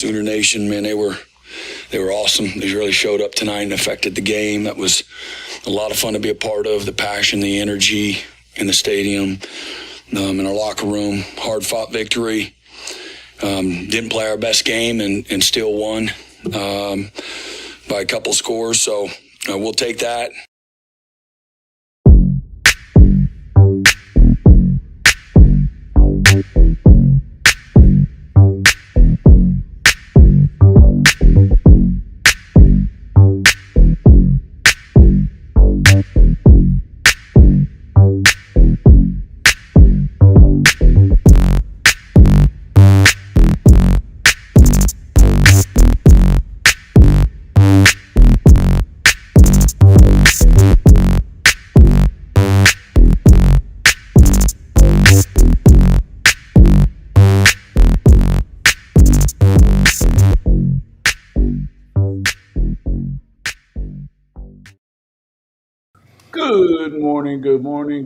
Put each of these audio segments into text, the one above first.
Sooner Nation, man, they were awesome. They really showed up tonight and affected the game. That was a lot of fun to be a part of. The passion, the energy in the stadium, in our locker room. Hard-fought victory. Didn't play our best game and still won by a couple scores. So we'll take that.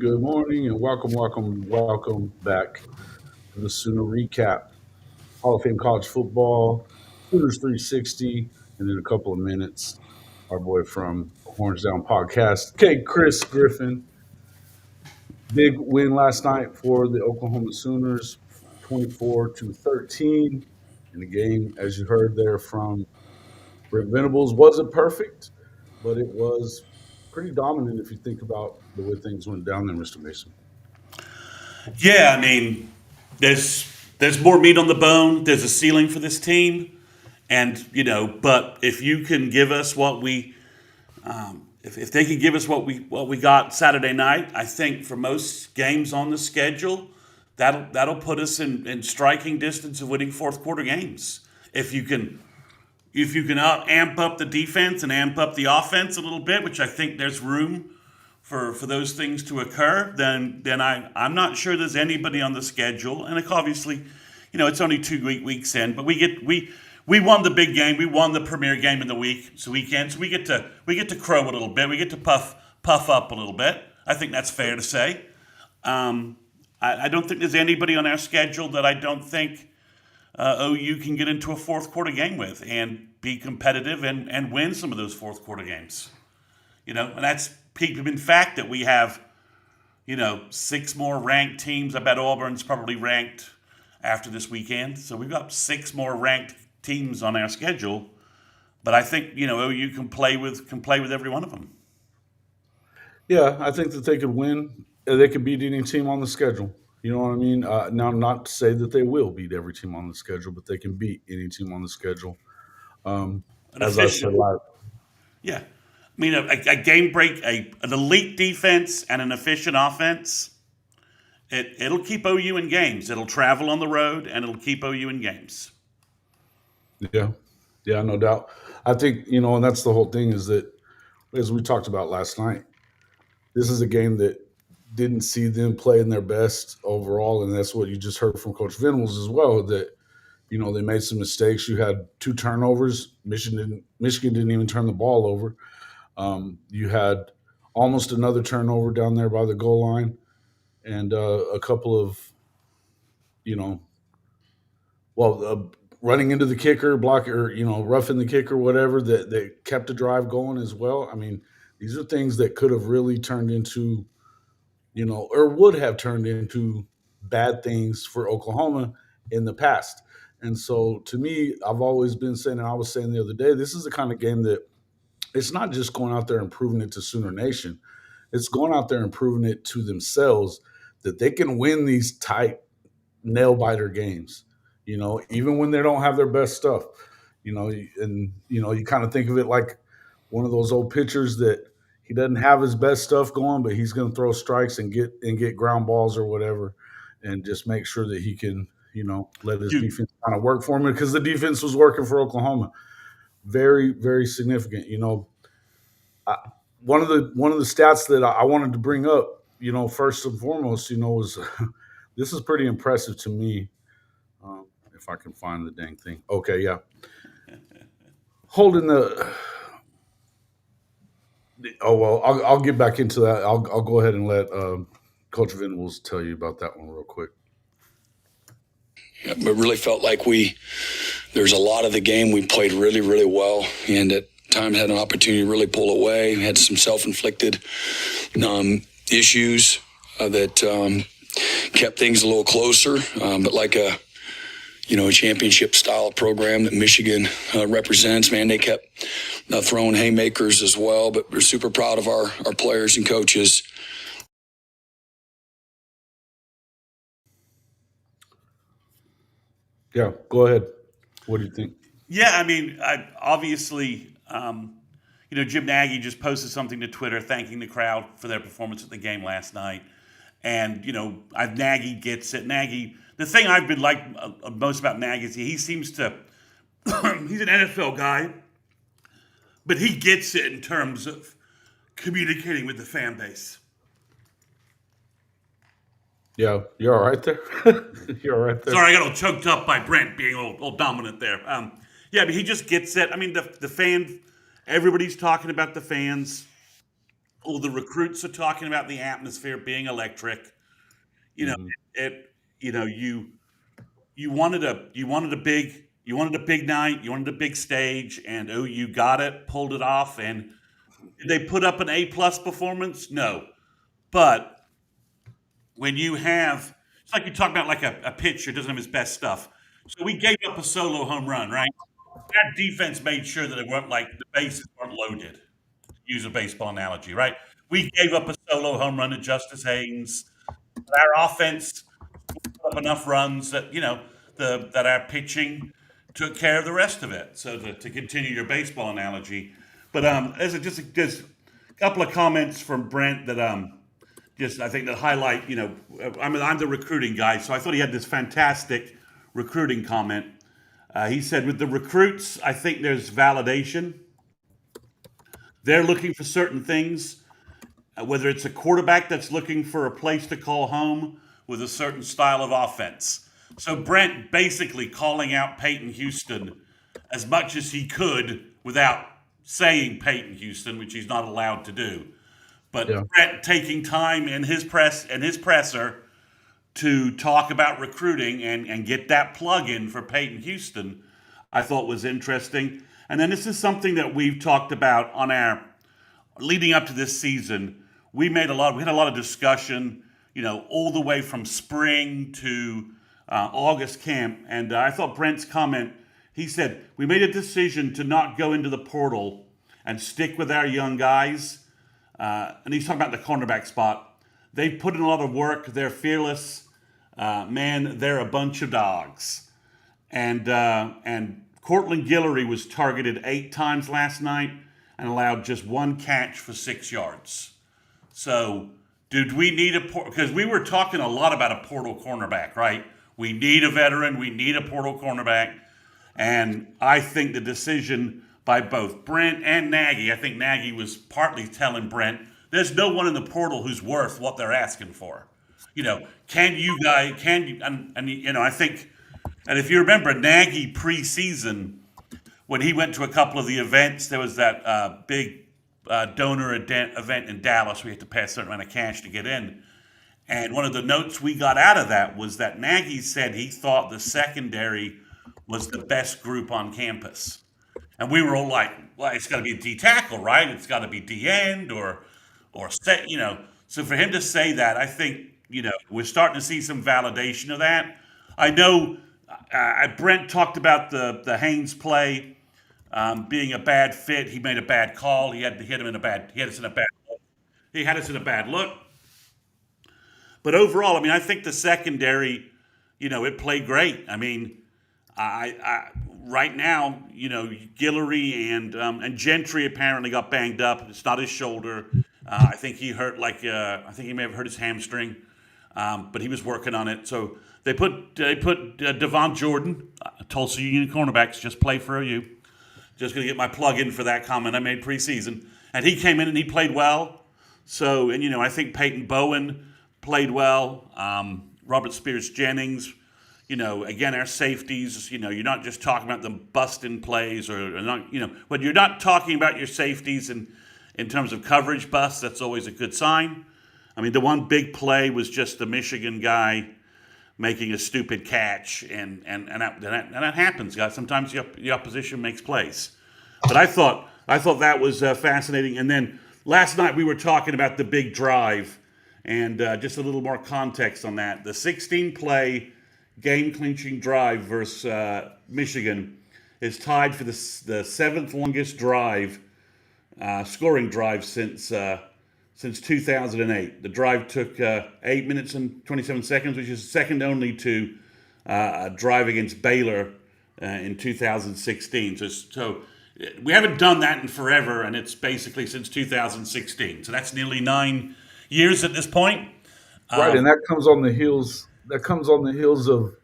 Good morning, and welcome back to the Sooner Recap. Hall of Fame College Football, Sooners 360, and in a couple of minutes, our boy from Horns Down Podcast, Kchris Griffin. Big win last night for the Oklahoma Sooners, 24-13. In the game, as you heard there from Brent Venables, wasn't perfect, but it was pretty dominant if you think about the way things went down there, Mr. Mason. Yeah, I mean, there's more meat on the bone. There's a ceiling for this team, and but if you can give us what we, if they can give us what we got Saturday night, I think for most games on the schedule, that'll put us in striking distance of winning fourth quarter games. If you can amp up the defense and amp up the offense a little bit, which I think there's room for those things to occur, then I'm not sure there's anybody on the schedule. And obviously, it's only 2 weeks in, but we won the big game, we won the premier game in the week, so we get to crow a little bit, we get to puff up a little bit. I think that's fair to say. I don't think there's anybody on our schedule that I don't think OU can get into a fourth quarter game with and be competitive and win some of those fourth quarter games. And that's peaked in fact that we have, 6 more ranked teams. I bet Auburn's probably ranked after this weekend. So we've got 6 more ranked teams on our schedule. But I think, OU can play with every one of them. Yeah, I think that they could win. They could beat any team on the schedule. You know what I mean? Now, not to say that they will beat every team on the schedule, but they can beat any team on the schedule. As I said live. Yeah. I mean, a game break, an elite defense and an efficient offense, it'll keep OU in games. It'll travel on the road, and it'll keep OU in games. Yeah, no doubt. I think, and that's the whole thing is that, as we talked about last night, this is a game that didn't see them playing their best overall, and that's what you just heard from Coach Venables as well, that, they made some mistakes. You had 2 turnovers. Michigan didn't even turn the ball over. You had almost another turnover down there by the goal line, and a couple of, running into the kicker, roughing the kicker, whatever, that kept the drive going as well. I mean, these are things that could have really turned into, or would have turned into bad things for Oklahoma in the past. And so, to me, I've always been saying, and I was saying the other day, this is the kind of game that it's not just going out there and proving it to Sooner Nation. It's going out there and proving it to themselves that they can win these tight nail-biter games, even when they don't have their best stuff, and, you kind of think of it like one of those old pitchers that he doesn't have his best stuff going, but he's going to throw strikes and get ground balls or whatever, and just make sure that he can, let his defense kind of work for him, because the defense was working for Oklahoma. Very, very significant. One of the stats that I wanted to bring up, first and foremost, was this is pretty impressive to me. If I can find the dang thing. Okay, yeah. Holding the. Oh well, I'll get back into that. I'll go ahead and let Coach Venables tell you about that one real quick. It really felt like we there's a lot of the game we played really, really well, and at times had an opportunity to really pull away. We had some self-inflicted issues that kept things a little closer, but like a championship style of program that Michigan represents, man, they kept throwing haymakers as well, but we're super proud of our players and coaches. Yeah, go ahead. What do you think? Yeah, I mean, obviously, Jim Nagy just posted something to Twitter thanking the crowd for their performance at the game last night. And, Nagy gets it. Nagy, the thing I've been like most about Nagy is he seems to, he's an NFL guy, but he gets it in terms of communicating with the fan base. Yeah, you're all right there. You're all right there. Sorry, I got all choked up by Brent being all dominant there. But he just gets it. I mean, the fan, everybody's talking about the fans. All the recruits are talking about the atmosphere being electric. You wanted a big night, you wanted a big stage, and OU got it, pulled it off, and did they put up an A+ performance? No, but when you have, it's like you talk about like a pitcher doesn't have his best stuff. So we gave up a solo home run, right? Our defense made sure that it weren't like the bases weren't loaded. Use a baseball analogy, right? We gave up a solo home run to Justice Haynes. Our offense put up enough runs that that our pitching took care of the rest of it. So to continue your baseball analogy, but there's just a couple of comments from Brent that I think that highlight. I'm the recruiting guy, so I thought he had this fantastic recruiting comment. He said, with the recruits, I think there's validation. They're looking for certain things, whether it's a quarterback that's looking for a place to call home with a certain style of offense. So Brent basically calling out Peyton Houston as much as he could without saying Peyton Houston, which he's not allowed to do. But yeah. Brent taking time in his presser to talk about recruiting and get that plug in for Peyton Houston, I thought was interesting. And then this is something that we've talked about on our leading up to this season. We had a lot of discussion, all the way from spring to August camp. And I thought Brent's comment, he said, we made a decision to not go into the portal and stick with our young guys. And he's talking about the cornerback spot. They've put in a lot of work. They're fearless. Man, they're a bunch of dogs. And Cortland Guillory was targeted 8 times last night and allowed just 1 catch for 6 yards. So, did we need because we were talking a lot about a portal cornerback, right? We need a veteran. We need a portal cornerback. And I think the decision by both Brent and Nagy, I think Nagy was partly telling Brent, there's no one in the portal who's worth what they're asking for. I think, and if you remember Nagy preseason, when he went to a couple of the events, there was that big donor event in Dallas. We had to pay a certain amount of cash to get in. And one of the notes we got out of that was that Nagy said he thought the secondary was the best group on campus. And we were all like, well, it's got to be a D tackle, right? It's got to be D end or set, So for him to say that, I think, we're starting to see some validation of that. I know Brent talked about the Haynes play being a bad fit. He made a bad call. He had us in a bad look. But overall, I think the secondary, it played great. I right now, Guillory and Gentry apparently got banged up. It's not his shoulder. I think he hurt I think he may have hurt his hamstring, but he was working on it. So they put Devon Jordan, Tulsa Union cornerbacks, just play for OU. Just going to get my plug in for that comment I made preseason, and he came in and he played well. So I think Peyton Bowen played well. Robert Spears Jennings. Again, our safeties, you're not just talking about them busting plays or not, when you're not talking about your safeties in terms of coverage busts, that's always a good sign. The one big play was just the Michigan guy making a stupid catch, and that happens, guys. Sometimes the opposition makes plays. But I thought that was fascinating. And then last night we were talking about the big drive, and just a little more context on that. The 16-play game-clinching drive versus Michigan is tied for the seventh longest drive, scoring drive since 2008. The drive took 8 minutes and 27 seconds, which is second only to a drive against Baylor in 2016. So we haven't done that in forever, and it's basically since 2016. So that's nearly 9 years at this point. Right, and that comes on the heels. That comes on the heels of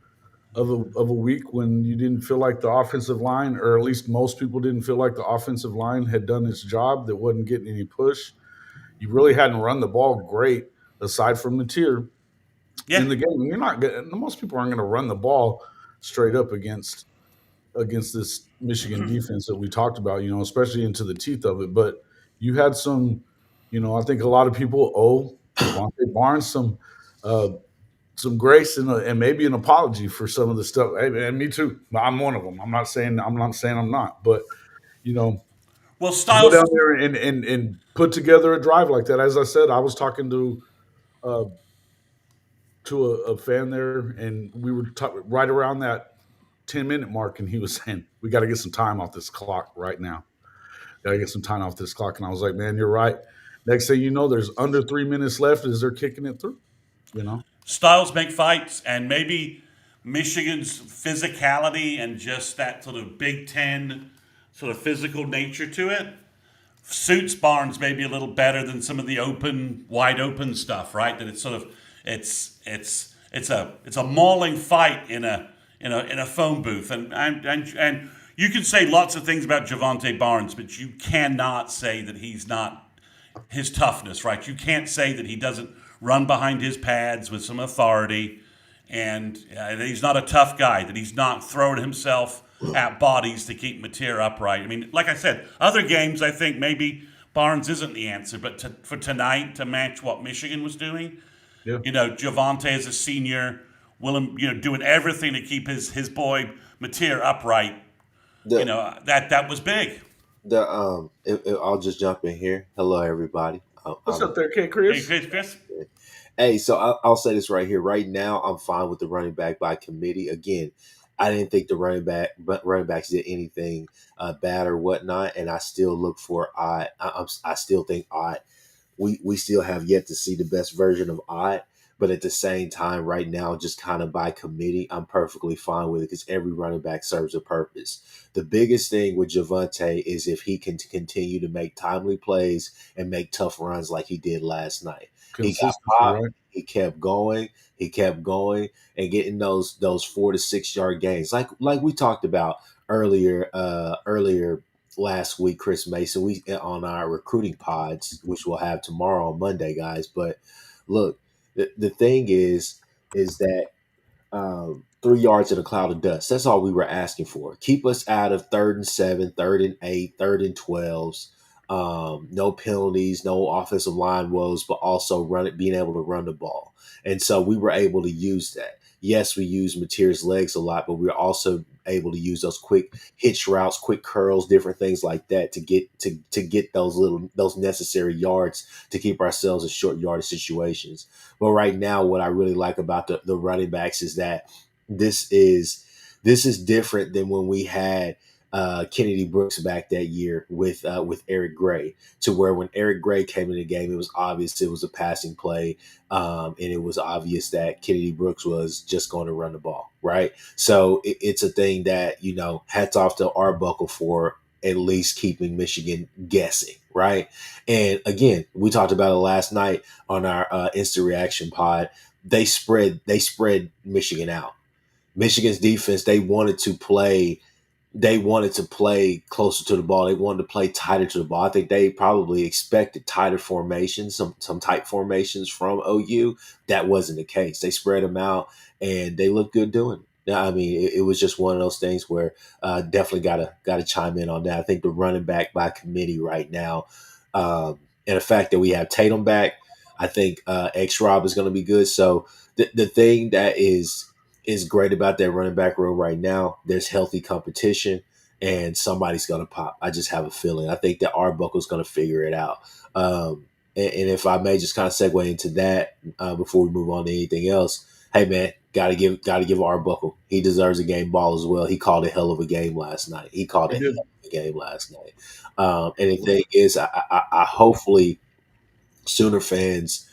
a week when you didn't feel like the offensive line, or at least most people didn't feel like the offensive line had done its job. That wasn't getting any push. You really hadn't run the ball great, aside from Mateer Yeah. in the game. You're not. Most people aren't going to run the ball straight up against this Michigan defense that we talked about. Especially into the teeth of it. But you had some. I think a lot of people owe Javonte Barnes some grace and maybe an apology for some of the stuff. Hey, and me too. I'm one of them. I'm not saying I'm not, but Well, to go Styles. down there and put together a drive like that. As I said, I was talking uh, to a fan there, and we were right around that 10-minute mark, and he was saying, "We got to get some time off this clock right now. Got to get some time off this clock." And I was like, "Man, you're right." Next thing you know, there's under 3 minutes left as they're kicking it through. Styles make fights, and maybe Michigan's physicality and just that sort of Big Ten sort of physical nature to it suits Barnes maybe a little better than some of the wide open stuff, right? That it's sort of it's a mauling fight in a phone booth, and you can say lots of things about Javonte Barnes, but you cannot say that he's not his toughness, right? You can't say that he doesn't run behind his pads with some authority, and that he's not a tough guy, that he's not throwing himself at bodies to keep Mateer upright. I mean, like I said, other games I think maybe Barnes isn't the answer, but for tonight to match what Michigan was doing, Yeah. Javonte as a senior, doing everything to keep his boy Mateer upright, The that was big. I'll just jump in here. Hello, everybody. What's I'm up there, Hey, Kchris? Chris. Hey, so I'll say this right here. Right now, I'm fine with the running back by committee. Again, I didn't think the running backs did anything bad or whatnot, and I still look for Odd. I still think Odd. We still have yet to see the best version of Odd, but at the same time, right now, just kind of by committee, I'm perfectly fine with it because every running back serves a purpose. The biggest thing with Javonte is if he can continue to make timely plays and make tough runs like he did last night. He got Consistency, popped. right? He kept going. He kept going and getting those 4 to 6 yard gains, like we talked about earlier last week, Chris Mason. We on our recruiting pods, which we'll have tomorrow on Monday, guys. But look, the thing is that 3 yards in a cloud of dust. That's all we were asking for. Keep us out of 3rd and 7, 3rd and 8, 3rd and 12s. No penalties, no offensive line woes, but also being able to run the ball. And so we were able to use that. Yes, we use Mateer's legs a lot, but we were also able to use those quick hitch routes, quick curls, different things like that to get those necessary yards to keep ourselves in short yardage situations. But right now, what I really like about the running backs is that this is different than when we had Kennedy Brooks back that year with Eric Gray, to where when Eric Gray came in the game, it was obvious it was a passing play, and it was obvious that Kennedy Brooks was just going to run the ball, right? So it's a thing that, hats off to Arbuckle for at least keeping Michigan guessing, right? And again, we talked about it last night on our instant reaction pod. They spread Michigan out. Michigan's defense, they wanted to play closer to the ball. They wanted to play tighter to the ball. I think they probably expected tighter formations, some tight formations from OU. That wasn't the case. They spread them out, and they looked good doing it. I mean, it was just one of those things where definitely got to chime in on that. I think the running back by committee right now, and the fact that we have Tatum back, I think X Rob is going to be good. So the thing that is great about that running back room right now, there's healthy competition and somebody's going to pop. I just have a feeling. I think that Arbuckle's going to figure it out. And if I may just kind of segue into that before we move on to anything else, hey man, gotta give Arbuckle. He deserves a game ball as well. He called a hell of a game last night. He called a He hell did. of a game last night. And the thing is, I hopefully Sooner fans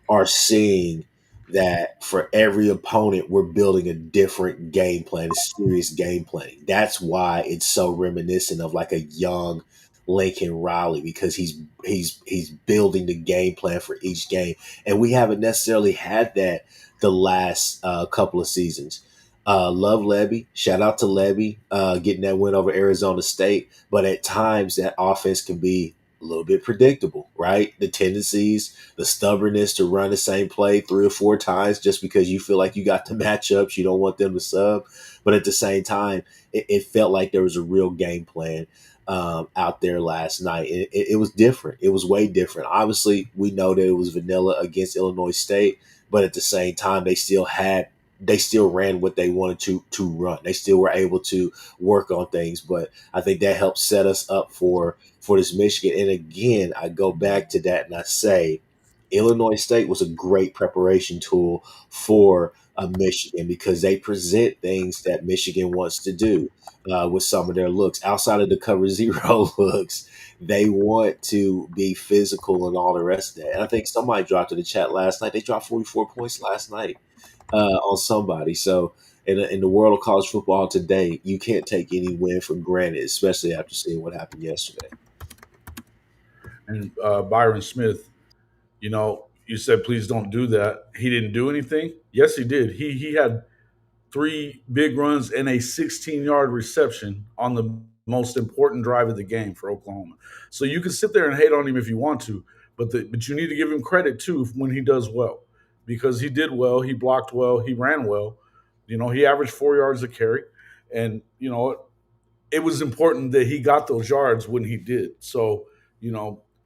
are seeing that for every opponent, we're building a different game plan, a serious game plan. That's why it's so reminiscent of like a young Lincoln Riley because he's building the game plan for each game, and we haven't necessarily had that the last couple of seasons. Love Levy, shout out to Levy, getting that win over Arizona State, but at times that offense can be a little bit predictable, right? The tendencies, the stubbornness to run the same play 3 or 4 times just because you feel like you got the matchups, you don't want them to sub. But at the same time, it felt like there was a real game plan out there last night. It was different. It was way different. Obviously, we know that it was vanilla against Illinois State, but at the same time, they still ran what they wanted to run. They still were able to work on things, but I think that helped set us up for this Michigan. And again, I go back to that and I say Illinois State was a great preparation tool for Michigan because they present things that Michigan wants to do with some of their looks. Outside of the cover zero looks, they want to be physical and all the rest of that. And I think somebody dropped in the chat last night. They dropped 44 points last night on somebody. So in the world of college football today, you can't take any win for granted, especially after seeing what happened yesterday. And Byron Smith, you said please don't do that. He didn't do anything. Yes, he did. He had 3 big runs and a 16-yard reception on the most important drive of the game for Oklahoma. So you can sit there and hate on him if you want to, but you need to give him credit too when he does well, because he did well. He blocked well. He ran well. He averaged 4 yards a carry, and it was important that he got those yards when he did. So,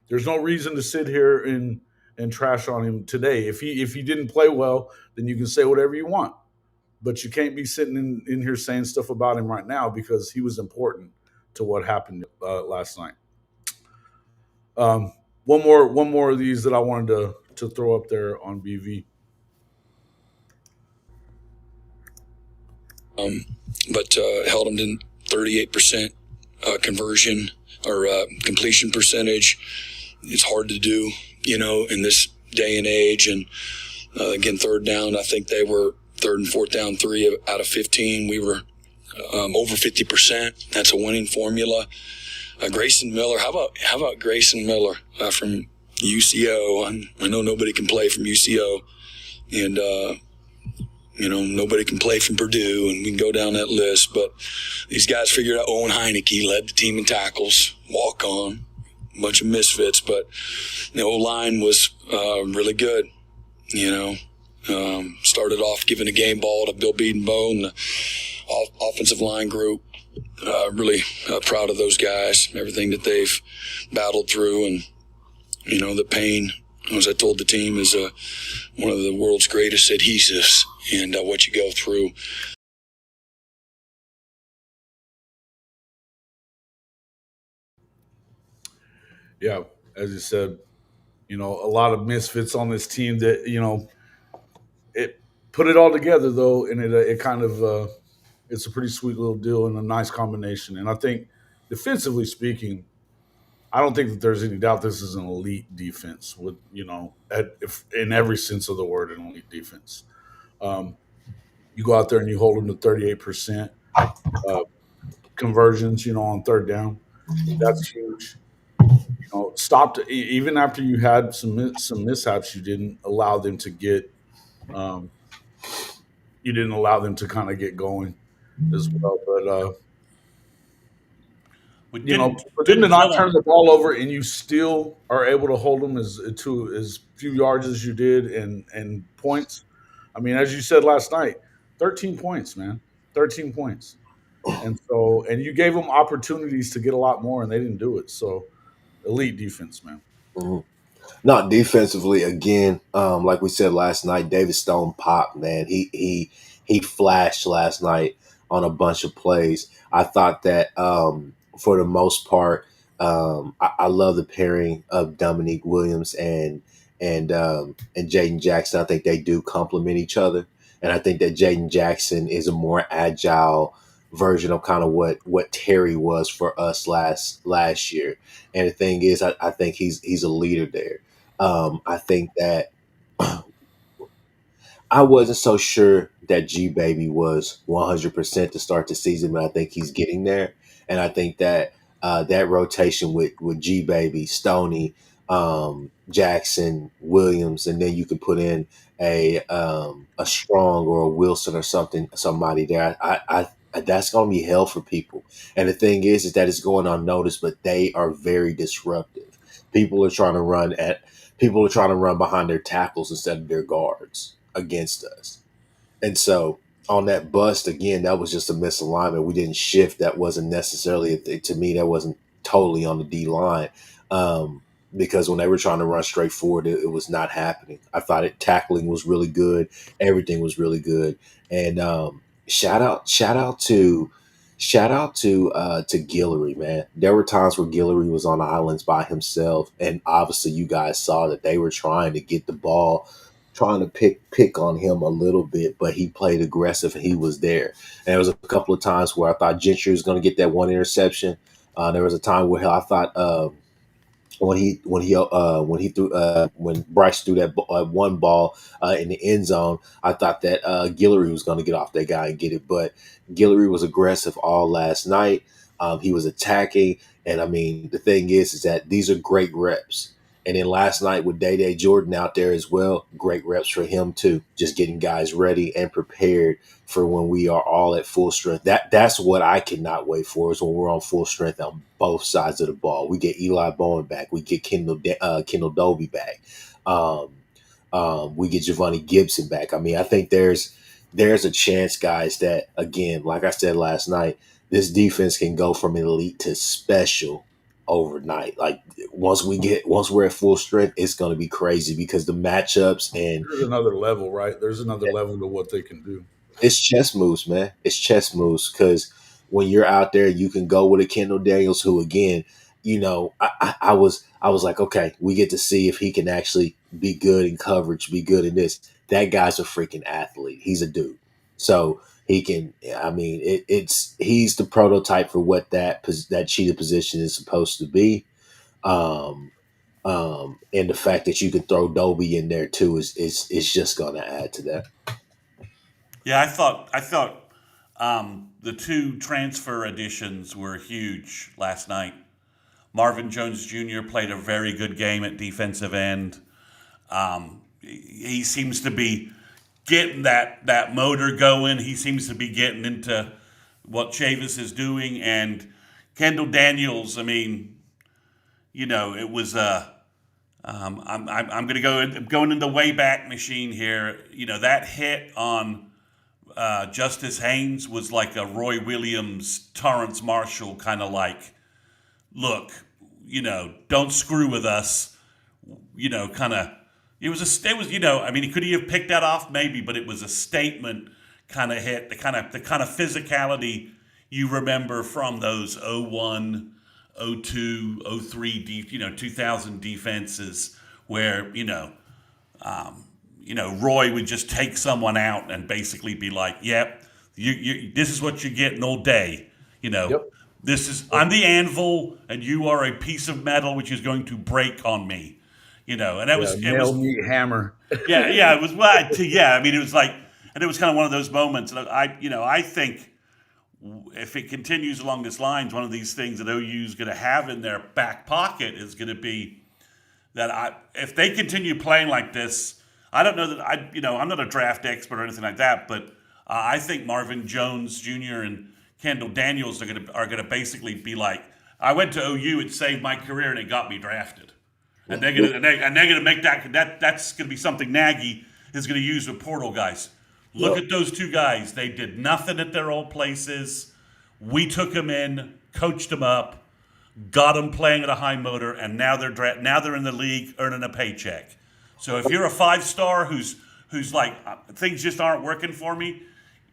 there's no reason to sit here and trash on him today. If he didn't play well, then you can say whatever you want. But you can't be sitting in here saying stuff about him right now because he was important to what happened last night. One more of these that I wanted to throw up there on BV. But held them to 38% conversion or completion percentage. It's hard to do, in this day and age. And again, third down, I think they were third and fourth down 3 out of 15. We were over 50%. That's a winning formula. Grayson Miller, how about Grayson Miller from UCO? I know nobody can play from UCO, and nobody can play from Purdue, and we can go down that list. But these guys figured out. Owen Heineke led the team in tackles, walk on, a bunch of misfits, but the O-line was really good. Started off giving a game ball to Bill Bedenbaugh and the offensive line group. Really proud of those guys, everything that they've battled through, and the pain, as I told the team, is one of the world's greatest adhesives, and what you go through. Yeah, as you said, a lot of misfits on this team that it put it all together though, and it kind of it's a pretty sweet little deal and a nice combination. And I think defensively speaking, I don't think that there's any doubt this is an elite defense with in every sense of the word, an elite defense. You go out there and you hold them to 38% conversions, on third down. That's huge. Stopped even after you had some mishaps. Um, you didn't allow them to kind of get going as well. But We for them to didn't not tell turn them. the ball over and you still are able to hold them as few yards as you did and points. I mean, as you said last night, 13 points, man, 13 points. And you gave them opportunities to get a lot more, and they didn't do it. So elite defense, man. Mhm. Not defensively again. Like we said last night, David Stone popped, man. He flashed last night on a bunch of plays. I thought that for the most part, I love the pairing of Dominique Williams and Jaden Jackson. I think they do complement each other, and I think that Jaden Jackson is a more agile version of kind of what Terry was for us last year. And the thing is, I think he's a leader there. I think that I wasn't so sure that G Baby was 100% to start the season, but I think he's getting there. And I think that that rotation with G Baby, Stoney, Jackson, Williams, and then you can put in a Strong or a Wilson or somebody there. That's going to be hell for people. And the thing is that it's going unnoticed, but they are very disruptive. People are trying to run at People are trying to run behind their tackles instead of their guards against us. And so on that bust, again, that was just a misalignment. We didn't shift. That wasn't necessarily, to me, that wasn't totally on the D line. Because when they were trying to run straight forward, it was not happening. I thought tackling was really good. Everything was really good. And shout out to Guillory, man. There were times where Guillory was on the islands by himself, and obviously you guys saw that they were trying to get the ball, trying to pick on him a little bit, but he played aggressive and he was there. And there was a couple of times where I thought Gentry was going to get that one interception. There was a time where I thought when Bryce threw that one ball in the end zone, I thought that Guillory was going to get off that guy and get it, but Guillory was aggressive all last night. He was attacking, and I mean the thing is that these are great reps. And then last night with Day Jordan out there as well, great reps for him too. Just getting guys ready and prepared for when we are all at full strength. That's what I cannot wait for, is when we're on full strength on both sides of the ball. We get Eli Bowen back. We get Kendall Dobie back. We get Giovanni Gibson back. I mean, I think there's a chance, guys, that again, like I said last night, this defense can go from elite to special overnight. Like once we're at full strength, it's going to be crazy because the matchups and There's another level, right? There's another level to what they can do. it's chess moves, man. It's chess moves because when you're out there, you can go with a Kendall Daniels, who again, I was like, okay, we get to see if he can actually be good in coverage, be good in this. That guy's a freaking athlete. He's a dude, so he can. I mean, he's the prototype for what that cheetah position is supposed to be. Um, and the fact that you can throw Dobie in there too is just going to add to that. Yeah, I thought the two transfer additions were huge last night. Marvin Jones Jr. played a very good game at defensive end. He seems to be getting that motor going. He seems to be getting into what Chavis is doing. And Kendall Daniels, I mean, it was I'm going to going in the Wayback Machine here. That hit on Justice Haynes was like a Roy Williams, Torrance Marshall kind of like, look, don't screw with us. Kind of. I mean, could he have picked that off? Maybe, but it was a statement kind of hit, the kind of physicality you remember from those 01, 02, 03, 2000 defenses where, Roy would just take someone out and basically be like, yep, this is what you're getting all day. Yep. I'm the anvil and you are a piece of metal which is going to break on me. And that was meat hammer. yeah, it was what yeah. I mean, it was like, and it was kind of one of those moments. And I think if it continues along this lines, one of these things that OU is going to have in their back pocket is going to be that if they continue playing like this, I don't know that I'm not a draft expert or anything like that, but I think Marvin Jones Jr. and Kendall Daniels are going to basically be like, I went to OU, it saved my career, and it got me drafted. And they're gonna make that's gonna be something Nagy is gonna use with portal guys. Look at those two guys. They did nothing at their old places. We took them in, coached them up. got them playing at a high motor, and now they're in the league earning a paycheck. So if you're a 5-star who's like things just aren't working for me,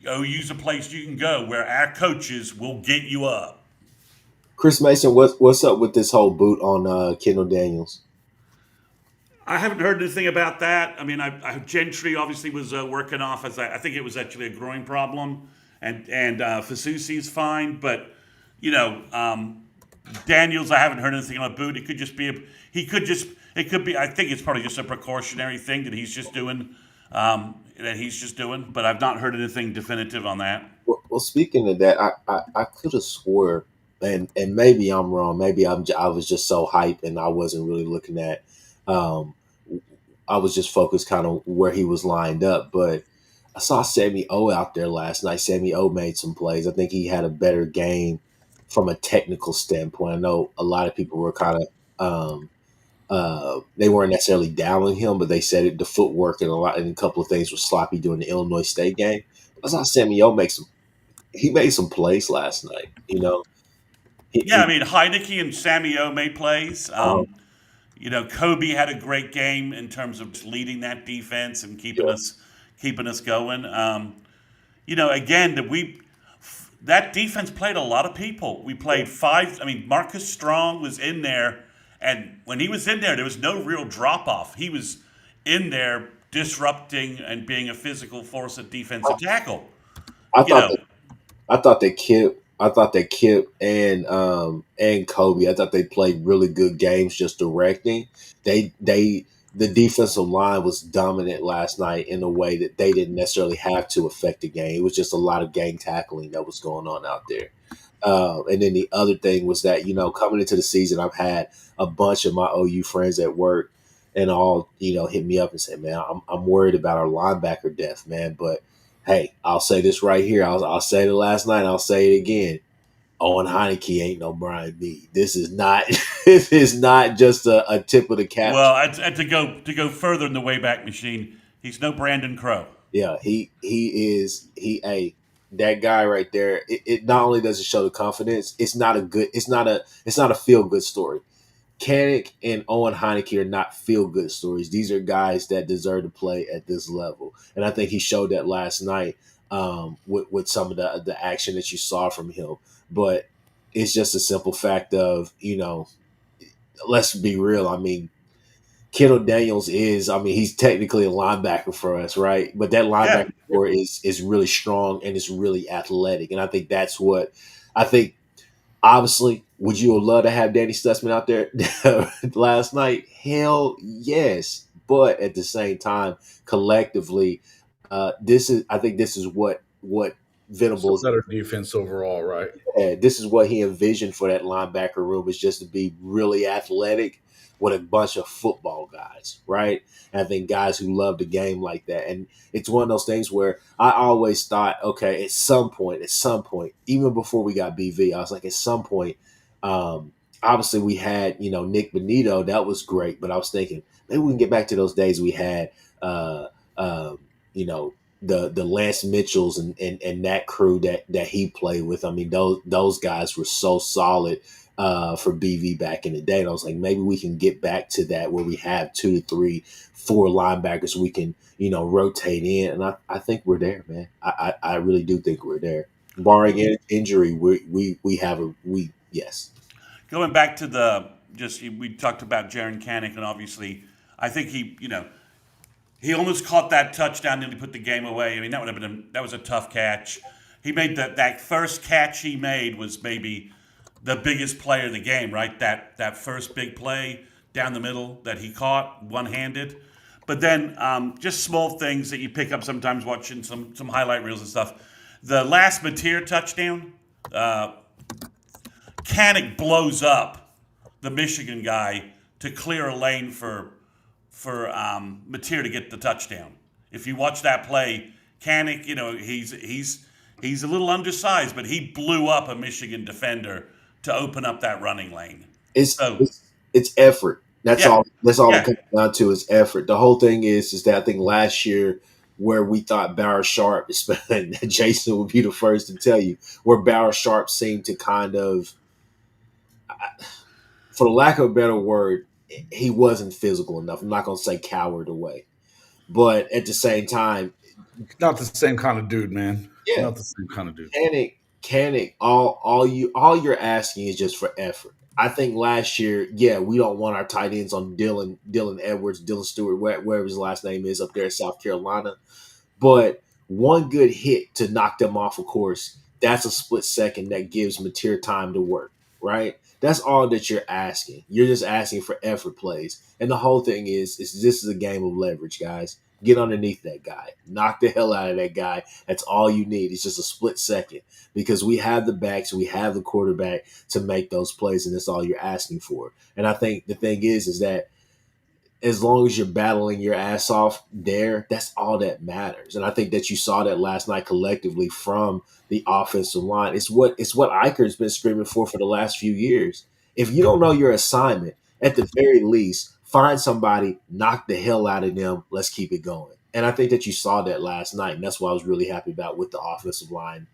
OU's a place you can go where our coaches will get you up. Chris Mason, what's up with this whole boot on Kendall Daniels? I haven't heard anything about that. I mean, Gentry obviously was working off as I think it was actually a growing problem, and Fasusi's fine, but Daniels, I haven't heard anything on a boot. It could just be it could be. I think it's probably just a precautionary thing that he's just doing. But I've not heard anything definitive on that. Well, speaking of that, I could have swore, and maybe I'm wrong. Maybe I was just so hyped and I wasn't really looking at. I was just focused kind of where he was lined up, but I saw Sammy O out there last night. Sammy O made some plays. I think he had a better game from a technical standpoint. I know a lot of people were kind of they weren't necessarily downing him, but they said the footwork and a couple of things were sloppy during the Illinois State game. I saw Sammy O made some plays last night. I mean, Heineke and Sammy O made plays. Kobe had a great game in terms of leading that defense and keeping us going. Again, that defense played a lot of people. We played 5. I mean, Marcus Strong was in there, and when he was in there was no real drop off. He was in there disrupting and being a physical force at defensive tackle. I thought that Kip and Kobe, I thought they played really good games just directing. The defensive line was dominant last night in a way that they didn't necessarily have to affect the game. It was just a lot of gang tackling that was going on out there. And then the other thing was that, coming into the season, I've had a bunch of my OU friends at work and all, hit me up and say, man, I'm worried about our linebacker depth, man. But hey, I'll say this right here. I'll say it last night. I'll say it again. Owen Heineke ain't no Brian Meade. This is not just a tip of the cap. Well, to go further in the Wayback Machine, he's no Brandon Crow. Yeah, he is that guy right there. It not only does it show the confidence, it's not a feel good story. Kanik and Owen Heineke are not feel good stories. These are guys that deserve to play at this level, and I think he showed that last night with some of the action that you saw from him. But it's just a simple fact of let's be real. I mean, Kendall Daniels he's technically a linebacker for us, right? But that linebacker core is really strong and it's really athletic, and I think that's what I think. Obviously, would you have loved to have Danny Stutzman out there last night? Hell yes. But at the same time, collectively, this is what Venables, better defense overall, right? this is what he envisioned for that linebacker room, is just to be really athletic with a bunch of football guys, right? And I think guys who love the game like that. And it's one of those things where I always thought, okay, at some point, even before we got BV, I was like, at some point, obviously we had, Nick Benito, that was great, but I was thinking maybe we can get back to those days we had, the Lance Mitchells and that crew that he played with. I mean, those guys were so solid for BV back in the day. And I was like, maybe we can get back to that where we have 2 to 3, 4 linebackers we can, rotate in. And I think we're there, man. I really do think we're there. Barring injury, yes. Going back to we talked about Jaron Kanik, and obviously I think he almost caught that touchdown and he put the game away. I mean, that was a tough catch. He made that first catch he made was maybe the biggest play of the game, right? That first big play down the middle that he caught one-handed. But then just small things that you pick up sometimes watching some highlight reels and stuff. The last Mateer touchdown, Kanik blows up the Michigan guy to clear a lane for Mateer to get the touchdown. If you watch that play, Kanik, he's a little undersized, but he blew up a Michigan defender to open up that running lane. It's effort. That's all. That's all it comes down to is effort. The whole thing is that I think last year where we thought Bauer Sharp, Jason would be the first to tell you, where Bauer Sharp seemed to kind of, for the lack of a better word, he wasn't physical enough. I'm not going to say coward away, but at the same time, Not the same kind of dude, man. yeah, Not the same kind of dude. Can it all you're asking is just for effort. I think last year, yeah, we don't want our tight ends on Dylan Edwards, Dylan Stewart, wherever his last name is up there in South Carolina. But one good hit to knock them off, of course, that's a split second that gives Mateer time to work, right? That's all that you're asking. You're just asking for effort plays. And the whole thing is this is a game of leverage, guys. Get underneath that guy. Knock the hell out of that guy. That's all you need. It's just a split second because we have the backs, we have the quarterback to make those plays, and that's all you're asking for. And I think the thing is that as long as you're battling your ass off there, that's all that matters. And I think that you saw that last night collectively from the offensive line. It's what Eicher's been screaming for the last few years. If you don't know your assignment, at the very least, find somebody, knock the hell out of them. Let's keep it going. And I think that you saw that last night, and that's what I was really happy about with the offensive line.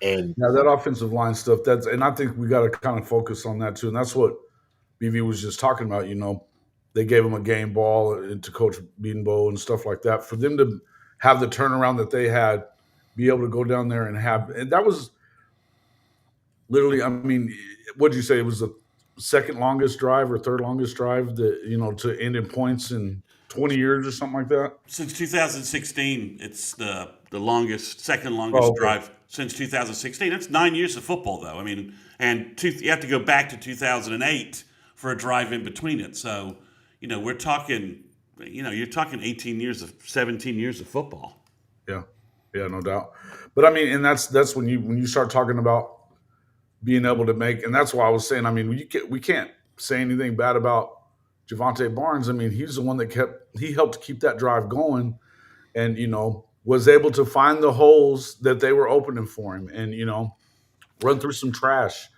And Now that offensive line stuff, and I think we got to kind of focus on that too. And that's what BV was just talking about. They gave him a game ball to Coach Beanbo and stuff like that. For them to have the turnaround that they had, be able to go down there and that was literally, I mean, what did you say? It was the second longest drive or third longest drive to end in points in 20 years or something like that. Since 2016, it's the second longest Oh, okay. drive since 2016. That's 9 years of football, though. I mean, and you have to go back to 2008 for a drive in between it. So, we're talking, you're talking 17 years of football. Yeah, yeah, no doubt. But I mean, and that's when you start talking about being able to make, and that's why I was saying, I mean, we can't say anything bad about Javante Barnes. I mean, he's the one that he helped keep that drive going, and was able to find the holes that they were opening for him, and run through some trash,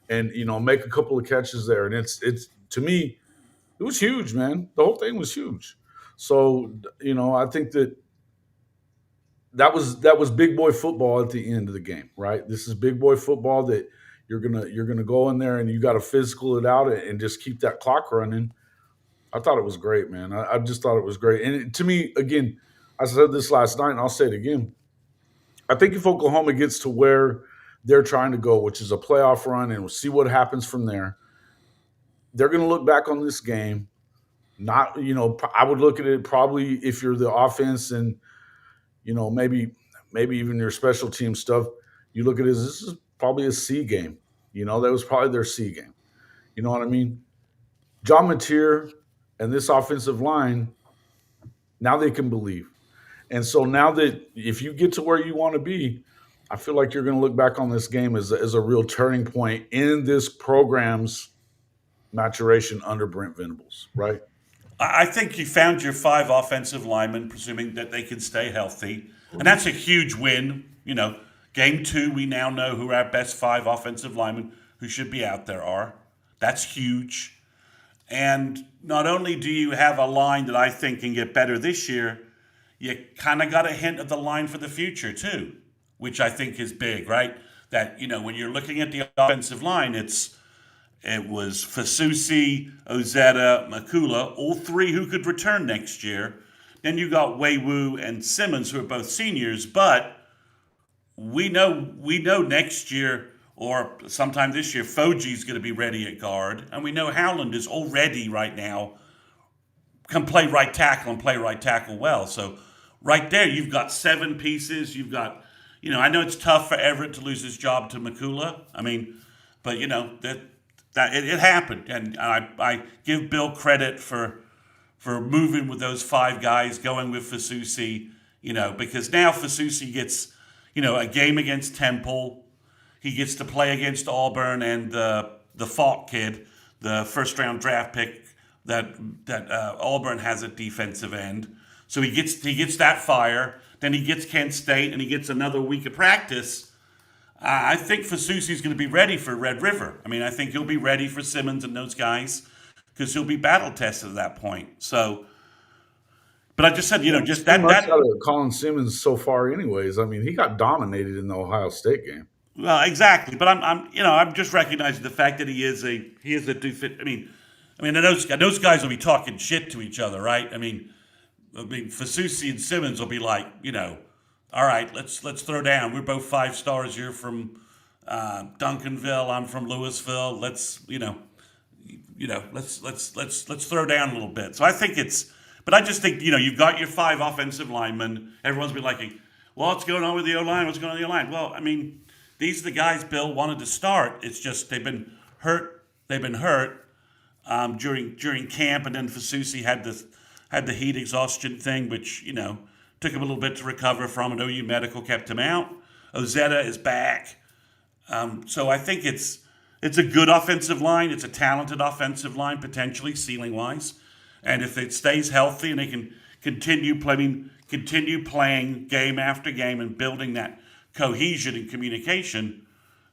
and make a couple of catches there, and it's to me, it was huge, man. The whole thing was huge. So I think that was big boy football at the end of the game, right? This is big boy football that you're gonna go in there and you got to physical it out and just keep that clock running. I thought it was great, man. I just thought it was great. And to me, again, I said this last night, and I'll say it again. I think if Oklahoma gets to where they're trying to go, which is a playoff run, and we'll see what happens from there, they're going to look back on this game. Not, I would look at it probably if you're the offense and maybe even your special team stuff. You look at it as this is probably a C game. That was probably their C game. You know what I mean? John Mateer and this offensive line, now they can believe. And so now that if you get to where you want to be, I feel like you're going to look back on this game as a real turning point in this program's maturation under Brent Venables, right? I think you found your 5 offensive linemen, presuming that they can stay healthy. And that's a huge win. Game 2, we now know who our best 5 offensive linemen who should be out there are. That's huge. And not only do you have a line that I think can get better this year, you kind of got a hint of the line for the future too, which I think is big, right? That, when you're looking at the offensive line, it was Fasusi, Ozetta, Makula, all 3 who could return next year. Then you got Weiwu and Simmons, who are both seniors, but we know next year or sometime this year, Foji's going to be ready at guard, and we know Howland is already right now can play right tackle and play right tackle well. So right there, you've got 7 pieces. You've got, I know it's tough for Everett to lose his job to Makula. I mean, but that it happened, and I give Bill credit for moving with those 5 guys, going with Fasusi, because now Fasusi gets, a game against Temple. He gets to play against Auburn and the Falk kid, the first-round draft pick that Auburn has at defensive end. So he gets that fire. Then he gets Kent State, and he gets another week of practice. I think Fasusi's going to be ready for Red River. I mean, I think he'll be ready for Simmons and those guys because he'll be battle tested at that point. So, but I just said, just Too much that. out of Colin Simmons so far, anyways. I mean, he got dominated in the Ohio State game. Well, exactly. But I'm just recognizing the fact that he is a defense. Those guys will be talking shit to each other, right? Fasusi and Simmons will be like, all right, let's throw down. We're both 5 stars. You're from Duncanville. I'm from Louisville. Let's throw down a little bit. So I think but I just think you've got your 5 offensive linemen. Everyone's been like, well, what's going on with the O line? What's going on with the O line? Well, these are the guys Bill wanted to start. It's just they've been hurt. They've been hurt during camp, and then Fasusi had the heat exhaustion thing, which took him a little bit to recover from. And OU Medical kept him out. Ozetta is back, so I think it's a good offensive line. It's a talented offensive line, potentially ceiling wise, and if it stays healthy and they can continue playing game after game and building that cohesion and communication,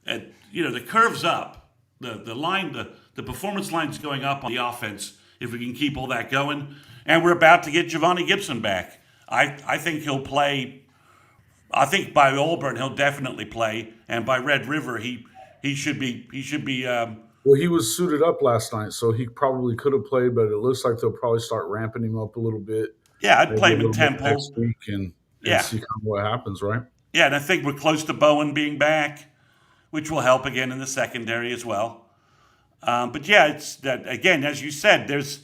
the curve's up. The performance line's going up on the offense if we can keep all that going. And we're about to get Giovanni Gibson back. I think he'll play. I think by Auburn he'll definitely play, and by Red River he should be. Well, he was suited up last night, so he probably could have played, but it looks like they'll probably start ramping him up a little bit. Yeah, I'd Maybe play a him in little bit Temple next week and Yeah, see kind of what happens, right? yeah, and I think we're close to Bowen being back, which will help again in the secondary as well. But yeah, it's that again, as you said. There's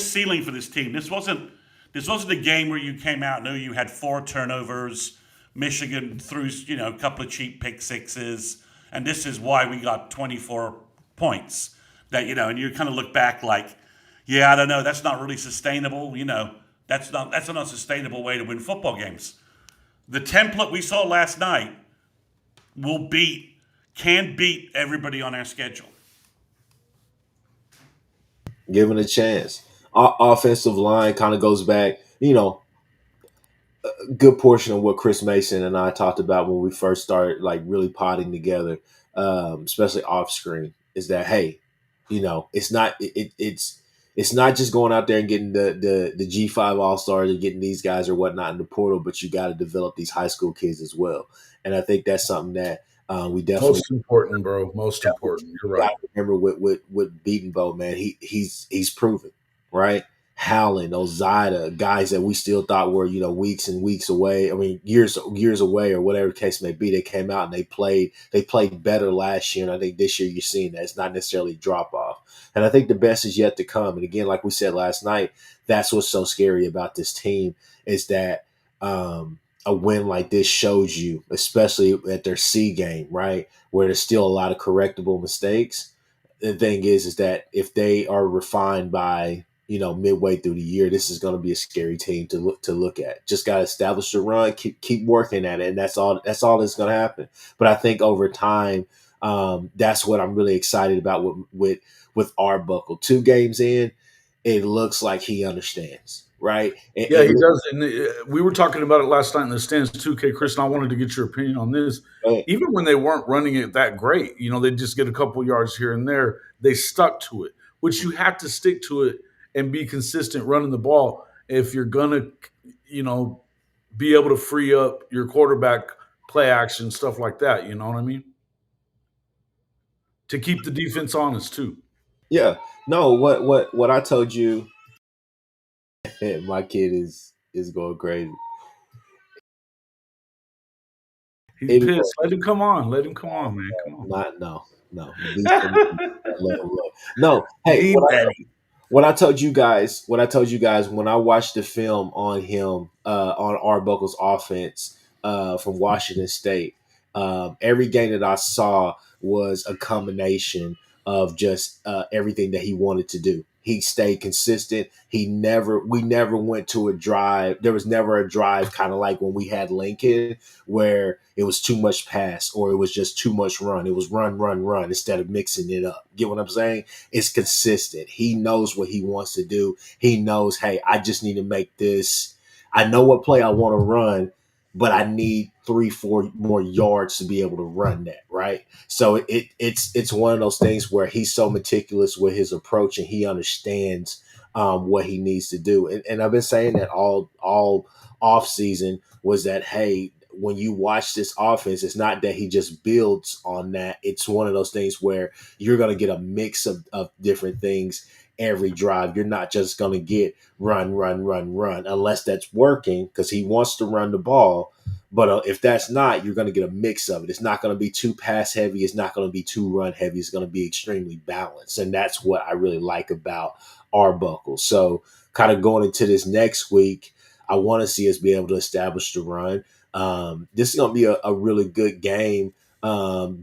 ceiling for this team. This wasn't a game where you came out and knew you had 4 turnovers. Michigan threw a couple of cheap pick sixes, and this is why we got 24 points. And you kind of look back like, yeah, I don't know, that's not really sustainable. That's not a sustainable way to win football games. The template we saw last night can beat everybody on our schedule. Given a chance. Offensive line kind of goes back, a good portion of what Chris Mason and I talked about when we first started like really potting together, especially off screen, is that hey, it's not just going out there and getting the G5 All Stars and getting these guys or whatnot in the portal, but you got to develop these high school kids as well. And I think that's something that we definitely Most important, bro. Most important. You're right. got to remember with Beatonbow, man. He's proven, right? Howland, Ozida, guys that we still thought were weeks and weeks away. I mean, years away or whatever the case may be. They came out and they played better last year, and I think this year you're seeing that it's not necessarily drop off. And I think the best is yet to come. And again, like we said last night, that's what's so scary about this team is that a win like this shows you, especially at their C game, right, where there's still a lot of correctable mistakes. The thing is that if they are refined by midway through the year, this is going to be a scary team to look at. Just got to establish the run, keep working at it, and that's all that's going to happen. But I think over time, that's what I'm really excited about with Arbuckle. 2 games in, it looks like he understands, right? Yeah, he does. And we were talking about it last night in the stands too, Kchris, and I wanted to get your opinion on this. Even when they weren't running it that great, they just get a couple yards here and there, they stuck to it, which you have to stick to it and be consistent running the ball if you're going to, be able to free up your quarterback play action, stuff like that. You know what I mean? To keep the defense honest too. Yeah. No, what I told you, my kid is going crazy. He's pissed. Let him come on. Let him come on, man. Come on. No. No. Hey, what I told you guys when I watched the film on him, on Arbuckle's offense from Washington State, every game that I saw was a combination of just everything that he wanted to do. He stayed consistent. We never went to a drive. There was never a drive kind of like when we had Lincoln where it was too much pass or it was just too much run. It was run instead of mixing it up. Get what I'm saying? It's consistent. He knows what he wants to do. He knows, hey, I just need to make this. I know what play I want to run, but I need 3-4 more yards to be able to run that, right? So it's one of those things where he's so meticulous with his approach and he understands what he needs to do. And I've been saying that all off season was that, hey, when you watch this offense, it's not that he just builds on that. It's one of those things where you're going to get a mix of different things every drive. You're not just going to get run, run, run, run, unless that's working because he wants to run the ball. But if that's not, you're going to get a mix of it. It's not going to be too pass heavy. It's not going to be too run heavy. It's going to be extremely balanced. And that's what I really like about Arbuckle. So kind of going into this next week, I want to see us be able to establish the run. This is going to be a really good game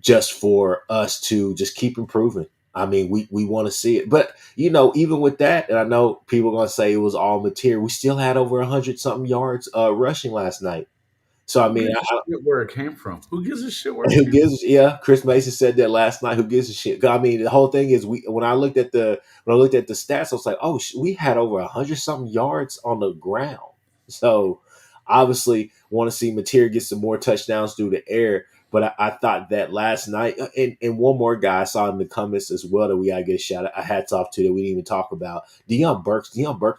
just for us to just keep improving. I mean, we want to see it. But, even with that, and I know people are going to say it was all material, we still had over 100-something yards rushing last night. So, I Who mean, gives a shit where it came from? Who gives a shit where it who came gives? Yeah, Chris Mason said that last night. Who gives a shit? I mean, the whole thing is when I looked at the stats, I was like, oh, we had over 100-something yards on the ground. So obviously, want to see Mateer get some more touchdowns through the air. But I thought that last night, and one more guy I saw in the comments as well that we gotta get a hats off to that we didn't even talk about. Deion Burks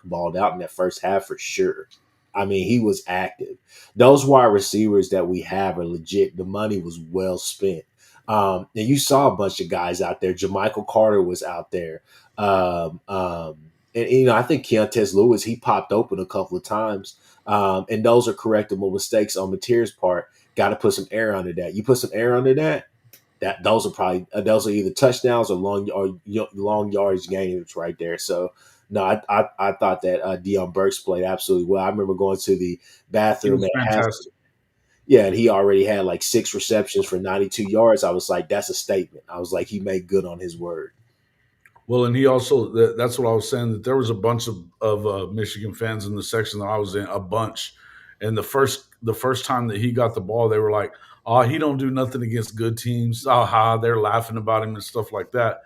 balled out in that first half for sure. I mean, he was active. Those wide receivers that we have are legit. The money was well spent. And you saw a bunch of guys out there. Jermichael Carter was out there. And I think Keontae Lewis, he popped open a couple of times. And those are correctable mistakes on Mateer's part. Got to put some air under that. You put some air under that, those are either touchdowns or long yardage gainers right there. So no, I thought that Deion Burks played absolutely well. I remember going to the He bathroom was at half. fantastic. Yeah, and he already had like 6 receptions for 92 yards. I was like, that's a statement. I was like, he made good on his word. Well, and he also, that's what I was saying, that there was a bunch of Michigan fans in the section that I was in, a bunch. And the first time that he got the ball, they were like, oh, he don't do nothing against good teams. Aha, they're laughing about him and stuff like that.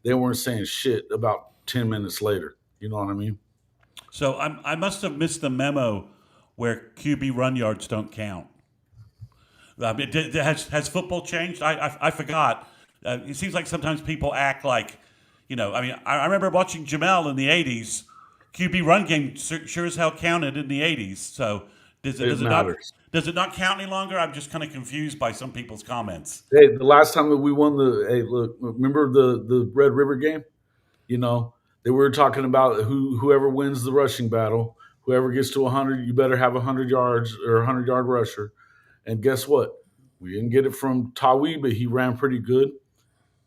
They weren't saying shit about 10 minutes later. You know what I mean? So I must have missed the memo where QB run yards don't count. Has football changed? I forgot. It seems like sometimes people act like, I remember watching Jamel in the 80s. QB run game sure as hell counted in the 80s. So does it not count any longer? I'm just kind of confused by some people's comments. Hey, the last time that we won remember the Red River game? They were talking about whoever wins the rushing battle, whoever gets to 100, you better have 100 yards or a 100-yard rusher. And guess what? We didn't get it from Tawi, but he ran pretty good.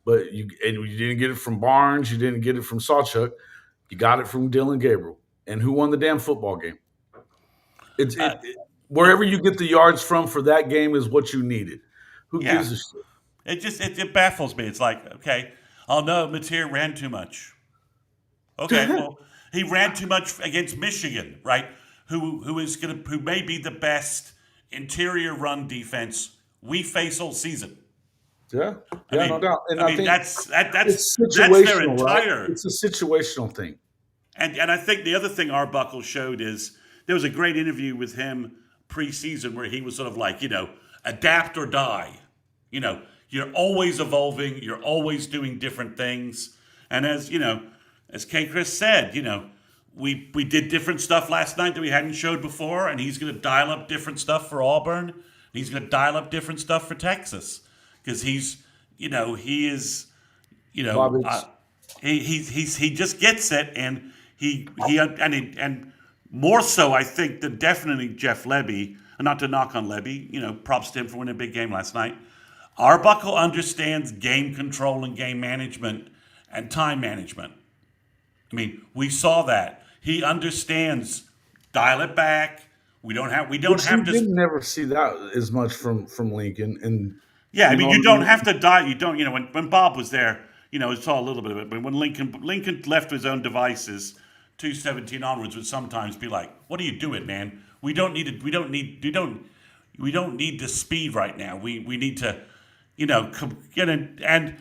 But you didn't get it from Barnes. You didn't get it from Sawchuk. You got it from Dylan Gabriel. And who won the damn football game? Wherever you get the yards from for that game is what you needed. Who gives a shit? It baffles me. It's like, okay, oh no, Mateer ran too much. Okay, well, he ran too much against Michigan, right? Who may be the best interior run defense we face all season. Yeah, I mean, no doubt. And I I mean think that's situational, their entire. Right? It's a situational thing. And I think the other thing Arbuckle showed is there was a great interview with him preseason where he was sort of like, adapt or die. You're always evolving. You're always doing different things. And as Kchris said, we did different stuff last night that we hadn't showed before, and he's going to dial up different stuff for Auburn. And he's going to dial up different stuff for Texas because he is, he just gets it, and and more so, I think, than definitely Jeff Lebby. Not to knock on Lebby, props to him for winning a big game last night. Arbuckle understands game control and game management and time management. I mean, we saw that. He understands. Dial it back. We don't have to. Didn't never see that as much from Lincoln. And yeah, I mean, you don't have to die. You don't. When Bob was there, it saw a little bit of it. But when Lincoln left his own devices, 217 onwards would sometimes be like, "What are you doing, man? We don't need it. We don't need the speed right now. We need to, get in and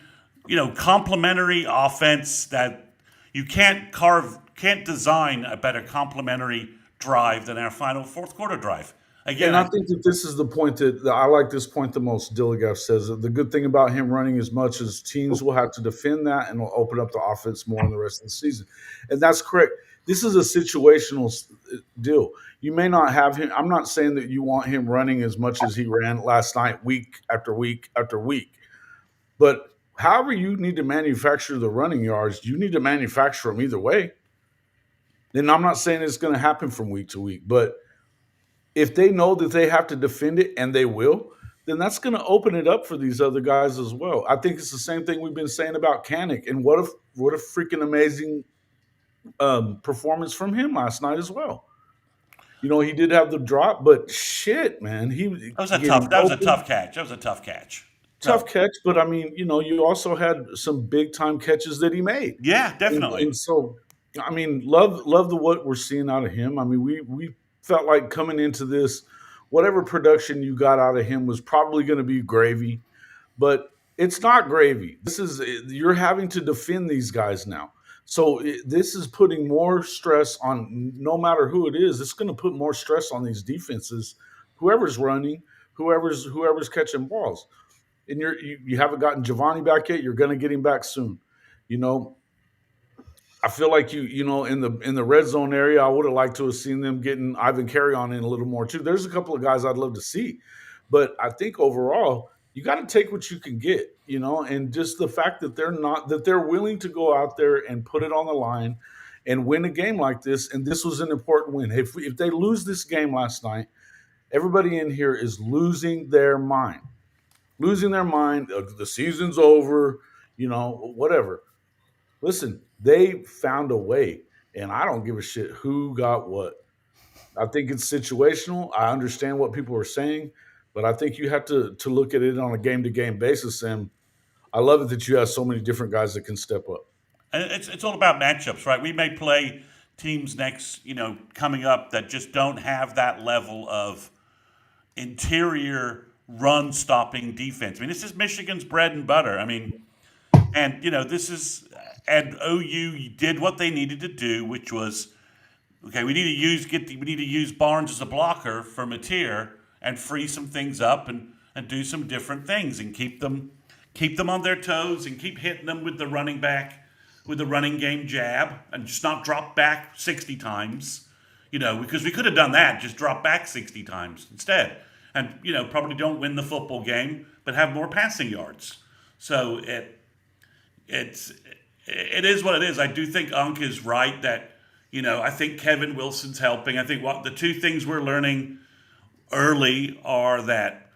complementary offense that you can't design a better complementary drive than our final fourth quarter drive. again, And I think that this is the point that I like this point the most. Dilligaff says that the good thing about him running as much as teams will have to defend that and will open up the offense more in the rest of the season. And that's correct. This is a situational deal. You may not have him. I'm not saying that you want him running as much as he ran last night, week after week after week. But however you need to manufacture the running yards, you need to manufacture them either way. And I'm not saying it's going to happen from week to week, but if they know that they have to defend it and they will, then that's going to open it up for these other guys as well. I think it's the same thing we've been saying about Kanik, and what a freaking amazing performance from him last night as well. You know, he did have the drop, but shit, man, he that was a getting tough. That was a open, tough catch. That was a tough catch. tough So catch. But I mean, you know, you also had some big time catches that he made, yeah, and, definitely. and so I mean, love the what we're seeing out of him. I mean, we felt like coming into this, whatever production you got out of him was probably going to be gravy, but it's not gravy. This is you're having to defend these guys now. So this is putting more stress on no matter who it is. It's going to put more stress on these defenses, whoever's running, whoever's catching balls. And you haven't gotten Giovanni back yet. You're going to get him back soon. You know, I feel like you know in the red zone area, I would have liked to have seen them getting Ivan Carry on in a little more too. There's a couple of guys I'd love to see, but I think overall you got to take what you can get, you know, and just the fact that they're willing to go out there and put it on the line and win a game like this. And this was an important win. If they lose this game last night, everybody in here is losing their mind, losing their mind. The season's over, you know, whatever. Listen, they found a way, and I don't give a shit who got what. I think it's situational. I understand what people are saying, but I think you have to look at it on a game to game basis. And I love it that you have so many different guys that can step up. And it's all about matchups, right? We may play teams next, coming up that just don't have that level of interior run stopping defense. I mean, this is Michigan's bread and butter. I mean, and this is and OU did what they needed to do, which was okay. We need to use Barnes as a blocker for Mateer and free some things up and do some different things and keep them on their toes and keep hitting them with the running game jab and just not drop back 60 times, because we could have done that, just drop back 60 times instead. And, probably don't win the football game, but have more passing yards. So it is what it is. I do think Unc is right that, I think Kevin Wilson's helping. I think the two things we're learning early are that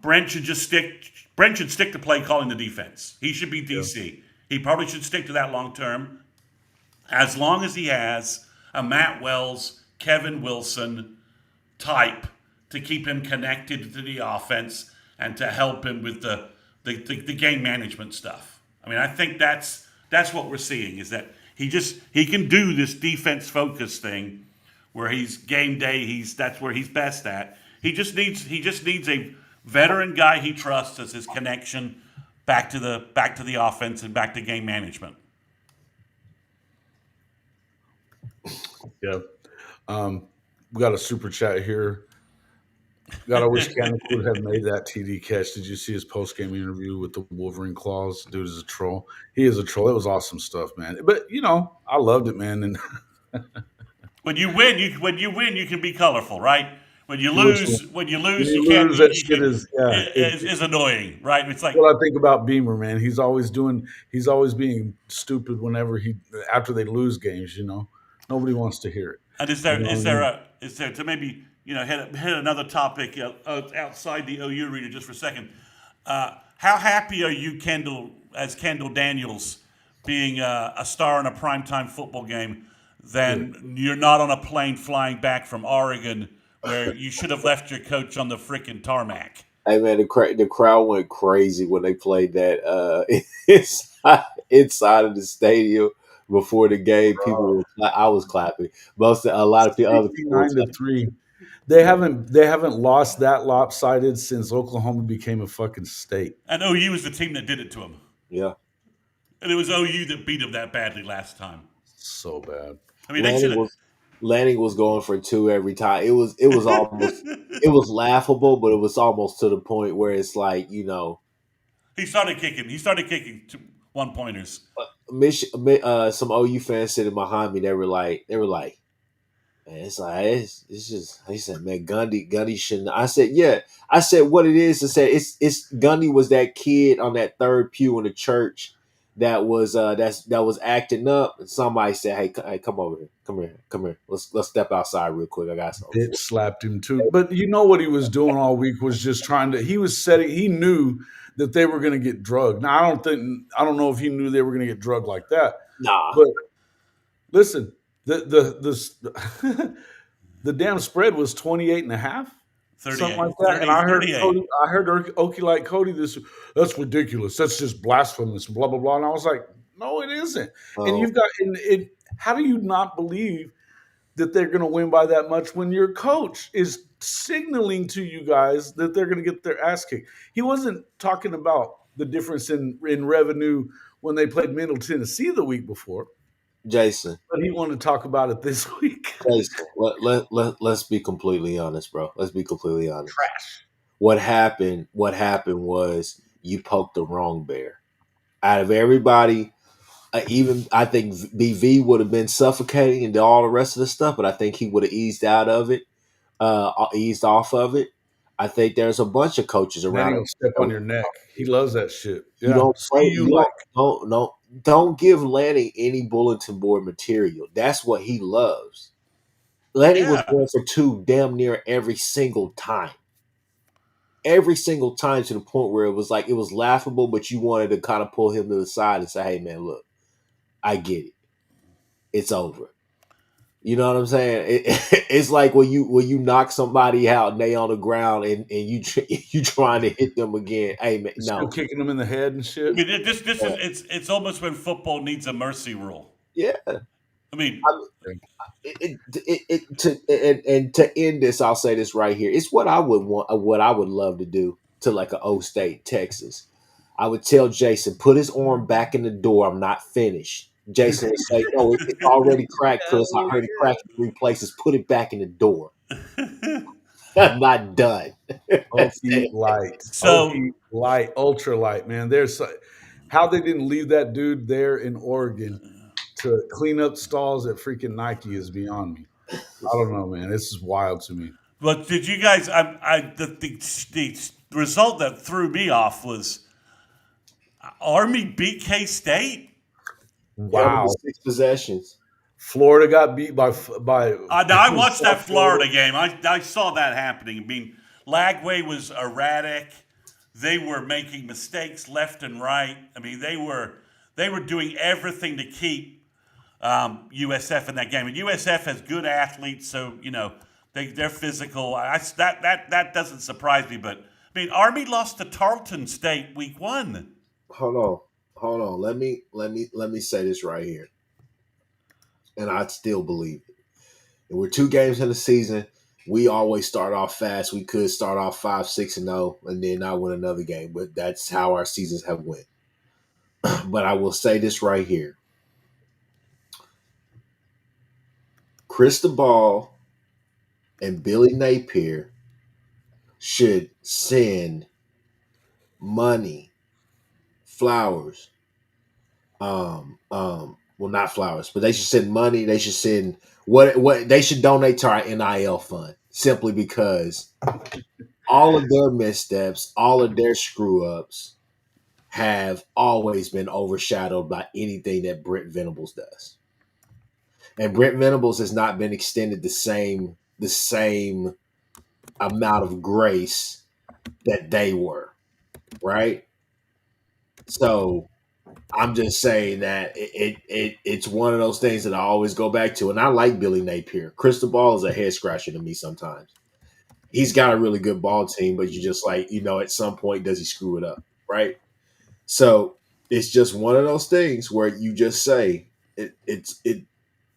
Brent should stick to play calling the defense. He should be DC. Yeah. He probably should stick to that long term, as long as he has a Matt Wells, Kevin Wilson type to keep him connected to the offense and to help him with the game management stuff. I mean, I think that's what we're seeing is that he can do this defense focus thing where he's game day. That's where he's best at. He just needs a veteran guy he trusts as his connection back to the offense and back to game management. Yeah. We got a super chat here. God, I wish Kanik would have made that TD catch. Did you see his post-game interview with the Wolverine claws? Dude is a troll. He is a troll. It was awesome stuff, man. But I loved it, man. And when you win, you can be colorful, right? When you lose, that shit is annoying, right? It's like what I think about Beamer, man. He's always being stupid after they lose games. Nobody wants to hear it. And is there to maybe hit another topic outside the OU arena just for a second? How happy are you, Kendall Daniels, being a star in a primetime football game? Then you're not on a plane flying back from Oregon, where you should have left your coach on the freaking tarmac. Hey man, the crowd went crazy when they played that inside of the stadium before the game. I was clapping. A lot of the other people. 9-3. They haven't lost that lopsided since Oklahoma became a fucking state. And OU was the team that did it to them. Yeah. And it was OU that beat them that badly last time. So bad. I mean, Lanning was going for 2 every time. It was almost it was laughable, but it was almost to the point where it's like, He started kicking. He started kicking 1-pointers. some OU fans sitting behind me. They were like, man, it's just. He said, man, Gundy shouldn't. I said, yeah. I said, what it is. I said, it's Gundy was that kid on that third pew in the church that was acting up. And somebody said, hey, come over here, come here. Let's step outside real quick. I got something Bitch for slapped him too. But you know what he was doing all week was just trying to. He knew that they were going to get drugged. Now I don't know if he knew they were going to get drugged like that. you. Nah, But listen, the the damn spread was 28 and a half, something 38. like that. And I heard 38. Okie like Cody that's ridiculous. That's just blasphemous. Blah blah blah. And I was like, no, it isn't. And oh, you've got and it. How do you not believe that they're going to win by that much when your coach is signaling to you guys that they're going to get their ass kicked? He wasn't talking about the difference in revenue when they played Middle Tennessee the week before, Jason. but he wanted to talk about it this week. Jason, let's be completely honest, bro. Let's be completely honest. What happened was you poked the wrong bear. Out of everybody, even I think BV would have been suffocating and all the rest of the stuff, but I think he would have eased out of it, eased off of it. I think there's a bunch of coaches Then around. he'll step on your neck. He loves that shit. You Yeah. don't See play. you You like don't give Lanning any bulletin board material. That's what he loves. Lanning was Yeah. going for 2 damn near every single time. Every single time, to the point where it was like it was laughable, but you wanted to kind of pull him to the side and say, "Hey, man, look, I get it. It's over." You know what I'm saying? It's like when you knock somebody out and they on the ground and you trying to hit them again. Hey, man, still no, kicking him in the head and I shit. mean, this is it's almost when football needs a mercy rule. yeah. I mean, And to end this, I'll say this right here. It's what I would want, what I would love to do to like an O State, Texas. I would tell Jason, put his arm back in the door. I'm not finished. Jason would say, "No, it's already cracked, Chris. I heard it crack in 3 places. Put it back in the door. I'm not done." Okie light, so Okie light, ultra light, man. How they didn't leave that dude there in Oregon to clean up stalls at freaking Nike is beyond me. I don't know, man. This is wild to me. but did you guys? The result that threw me off was Army beat K State. Down to Wow. 6 possessions. Florida got beat by Now I watched that South Florida game. I saw that happening. I mean, Lagway was erratic. They were making mistakes left and right. I mean, they were doing everything to keep USF in that game. And USF has good athletes, so they're physical. That doesn't surprise me. But I mean, Army lost to Tarleton State week 1. Hold on. Let me say this right here, and I still believe it. And we're 2 games in the season. We always start off fast. We could start off 5-6-0, and then not win another game. But that's how our seasons have went. But I will say this right here: Cristobal and Billy Napier should send money, flowers. Well, not flowers, but they should send money. They should send what they should donate to our NIL fund, simply because all of their missteps, all of their screw ups have always been overshadowed by anything that Brent Venables does. And Brent Venables has not been extended the same amount of grace that they were, right? So I'm just saying that it's one of those things that I always go back to. And I like Billy Napier. Cristobal is a head scratcher to me sometimes. He's got a really good ball team, but you just like, at some point, does he screw it up, right? So it's just one of those things where you just say it's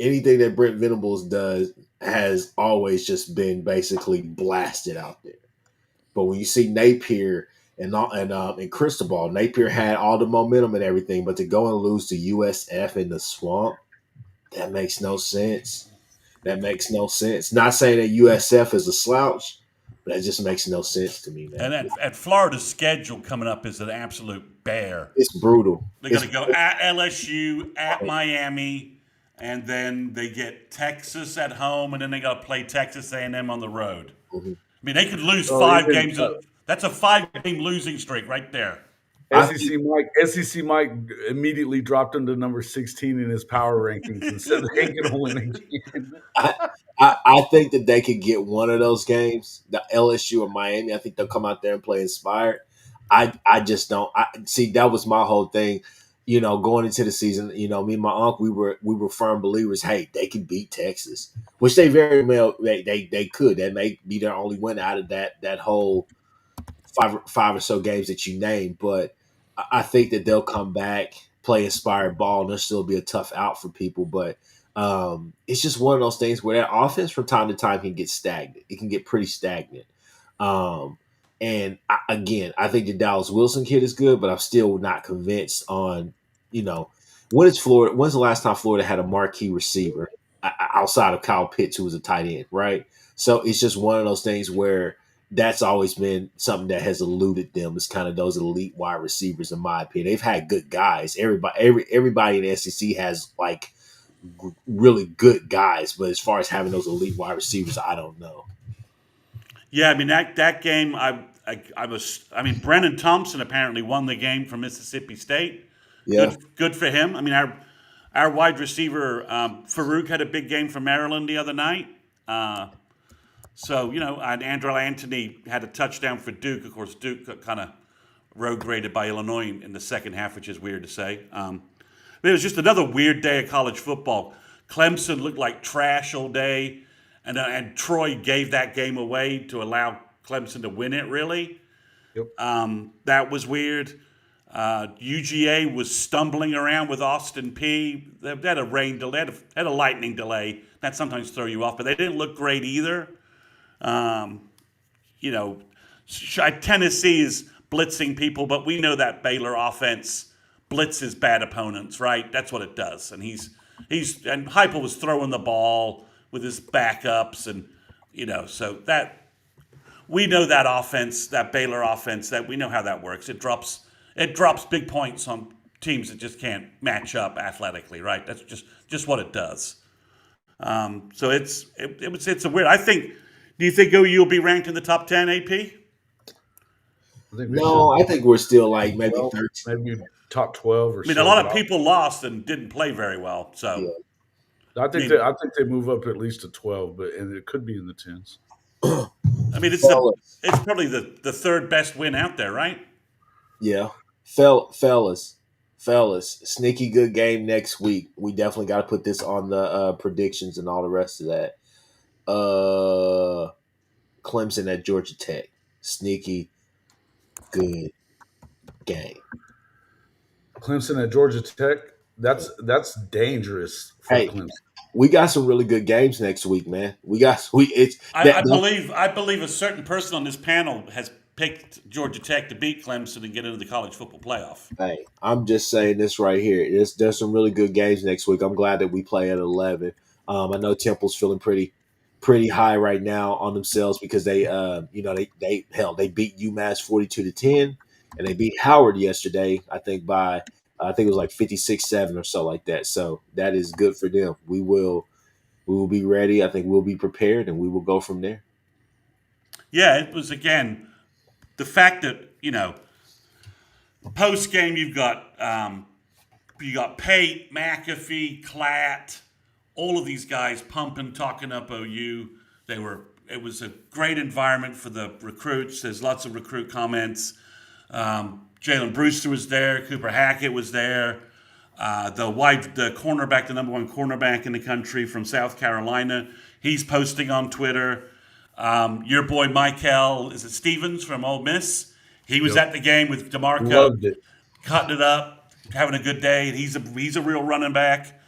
anything that Brent Venables does has always just been basically blasted out there. But when you see Napier and Cristobal, Napier had all the momentum and everything, but to go and lose to USF in the swamp, that makes no sense. That makes no sense. Not saying that USF is a slouch, but that just makes no sense to me, man. And at Florida's schedule coming up is an absolute bear. It's brutal. They're It's going to go at LSU, at Miami, and then they get Texas at home, and then they got to play Texas A&M on the road. Mhm. I mean, they could lose So five even, games. That's a 5-game losing streak right there. I SEC Mike immediately dropped him to number 16 in his power rankings and said they ain't gonna win again. I, I think that they could get one of those games, the LSU or Miami. I think they'll come out there and play inspired. I just don't. I see that was my whole thing. Going into the season, me and my uncle, we were firm believers. Hey, they can beat Texas, which they very well they could. That may be their only win out of that whole five or so games that you named. But I think that they'll come back, play inspired ball, and there'll still be a tough out for people. But it's just one of those things where that offense from time to time can get stagnant. It can get pretty stagnant. I think the Dallas Wilson kid is good, but I'm still not convinced on, when's the last time Florida had a marquee receiver outside of Kyle Pitts, who was a tight end, right? So it's just one of those things where that's always been something that has eluded them. It's kind of those elite wide receivers, in my opinion. They've had good guys. Everybody in the SEC has like really good guys, but as far as having those elite wide receivers, I don't know. Yeah, I mean that game. Brennan Thompson apparently won the game for Mississippi State. Yeah. Good for him. I mean, our wide receiver Farouk had a big game for Maryland the other night. And Andrew Anthony had a touchdown for Duke. Of course, Duke got kind of road graded by Illinois in the second half, which is weird to say. But it was just another weird day of college football. Clemson looked like trash all day, and Troy gave that game away to allow Clemson to win it, really. Yep. That was weird. UGA was stumbling around with Austin P. They had a rain delay, had a lightning delay. That sometimes throw you off, but they didn't look great either. Tennessee is blitzing people, but we know that Baylor offense blitzes bad opponents, right? That's what it does. And and Heupel was throwing the ball with his backups, and so that we know that offense, that Baylor offense, that we know how that works. It drops big points on teams that just can't match up athletically, right? That's just what it does. So it's a weird. Do you think OU will be ranked in the top 10, AP? I think we're still like maybe 13. Maybe top 12 or. I mean, a lot of people lost and didn't play very well. So yeah. I think they move up at least to 12, and it could be in the 10s. I mean, it's probably the third best win out there, right? Yeah, fellas, sneaky good game next week. We definitely got to put this on the predictions and all the rest of that. Clemson at Georgia Tech, sneaky good game. Clemson at Georgia Tech, that's dangerous for Clemson. We got some really good games next week, man. I believe a certain person on this panel has picked Georgia Tech to beat Clemson and get into the college football playoff. Hey, I'm just saying this right here. There's some really good games next week. I'm glad that we play at 11. I know Temple's feeling pretty high right now on themselves because they beat UMass 42-10, and they beat Howard yesterday. I think it was like 56-7 or so like that. So that is good for them. We will be ready. I think we'll be prepared, and we will go from there. Yeah, it was again the fact that post game you got Pate, McAfee, Klatt, all of these guys pumping, talking up OU. It was a great environment for the recruits. There's lots of recruit comments. Jalen Brewster was there. Cooper Hackett was there. The cornerback, the number one cornerback in the country from South Carolina, he's posting on Twitter. Your boy Michael, is it Stevens from Ole Miss? He was at the game with DeMarco. Loved it. Cutting it up, having a good day. He's a real running back.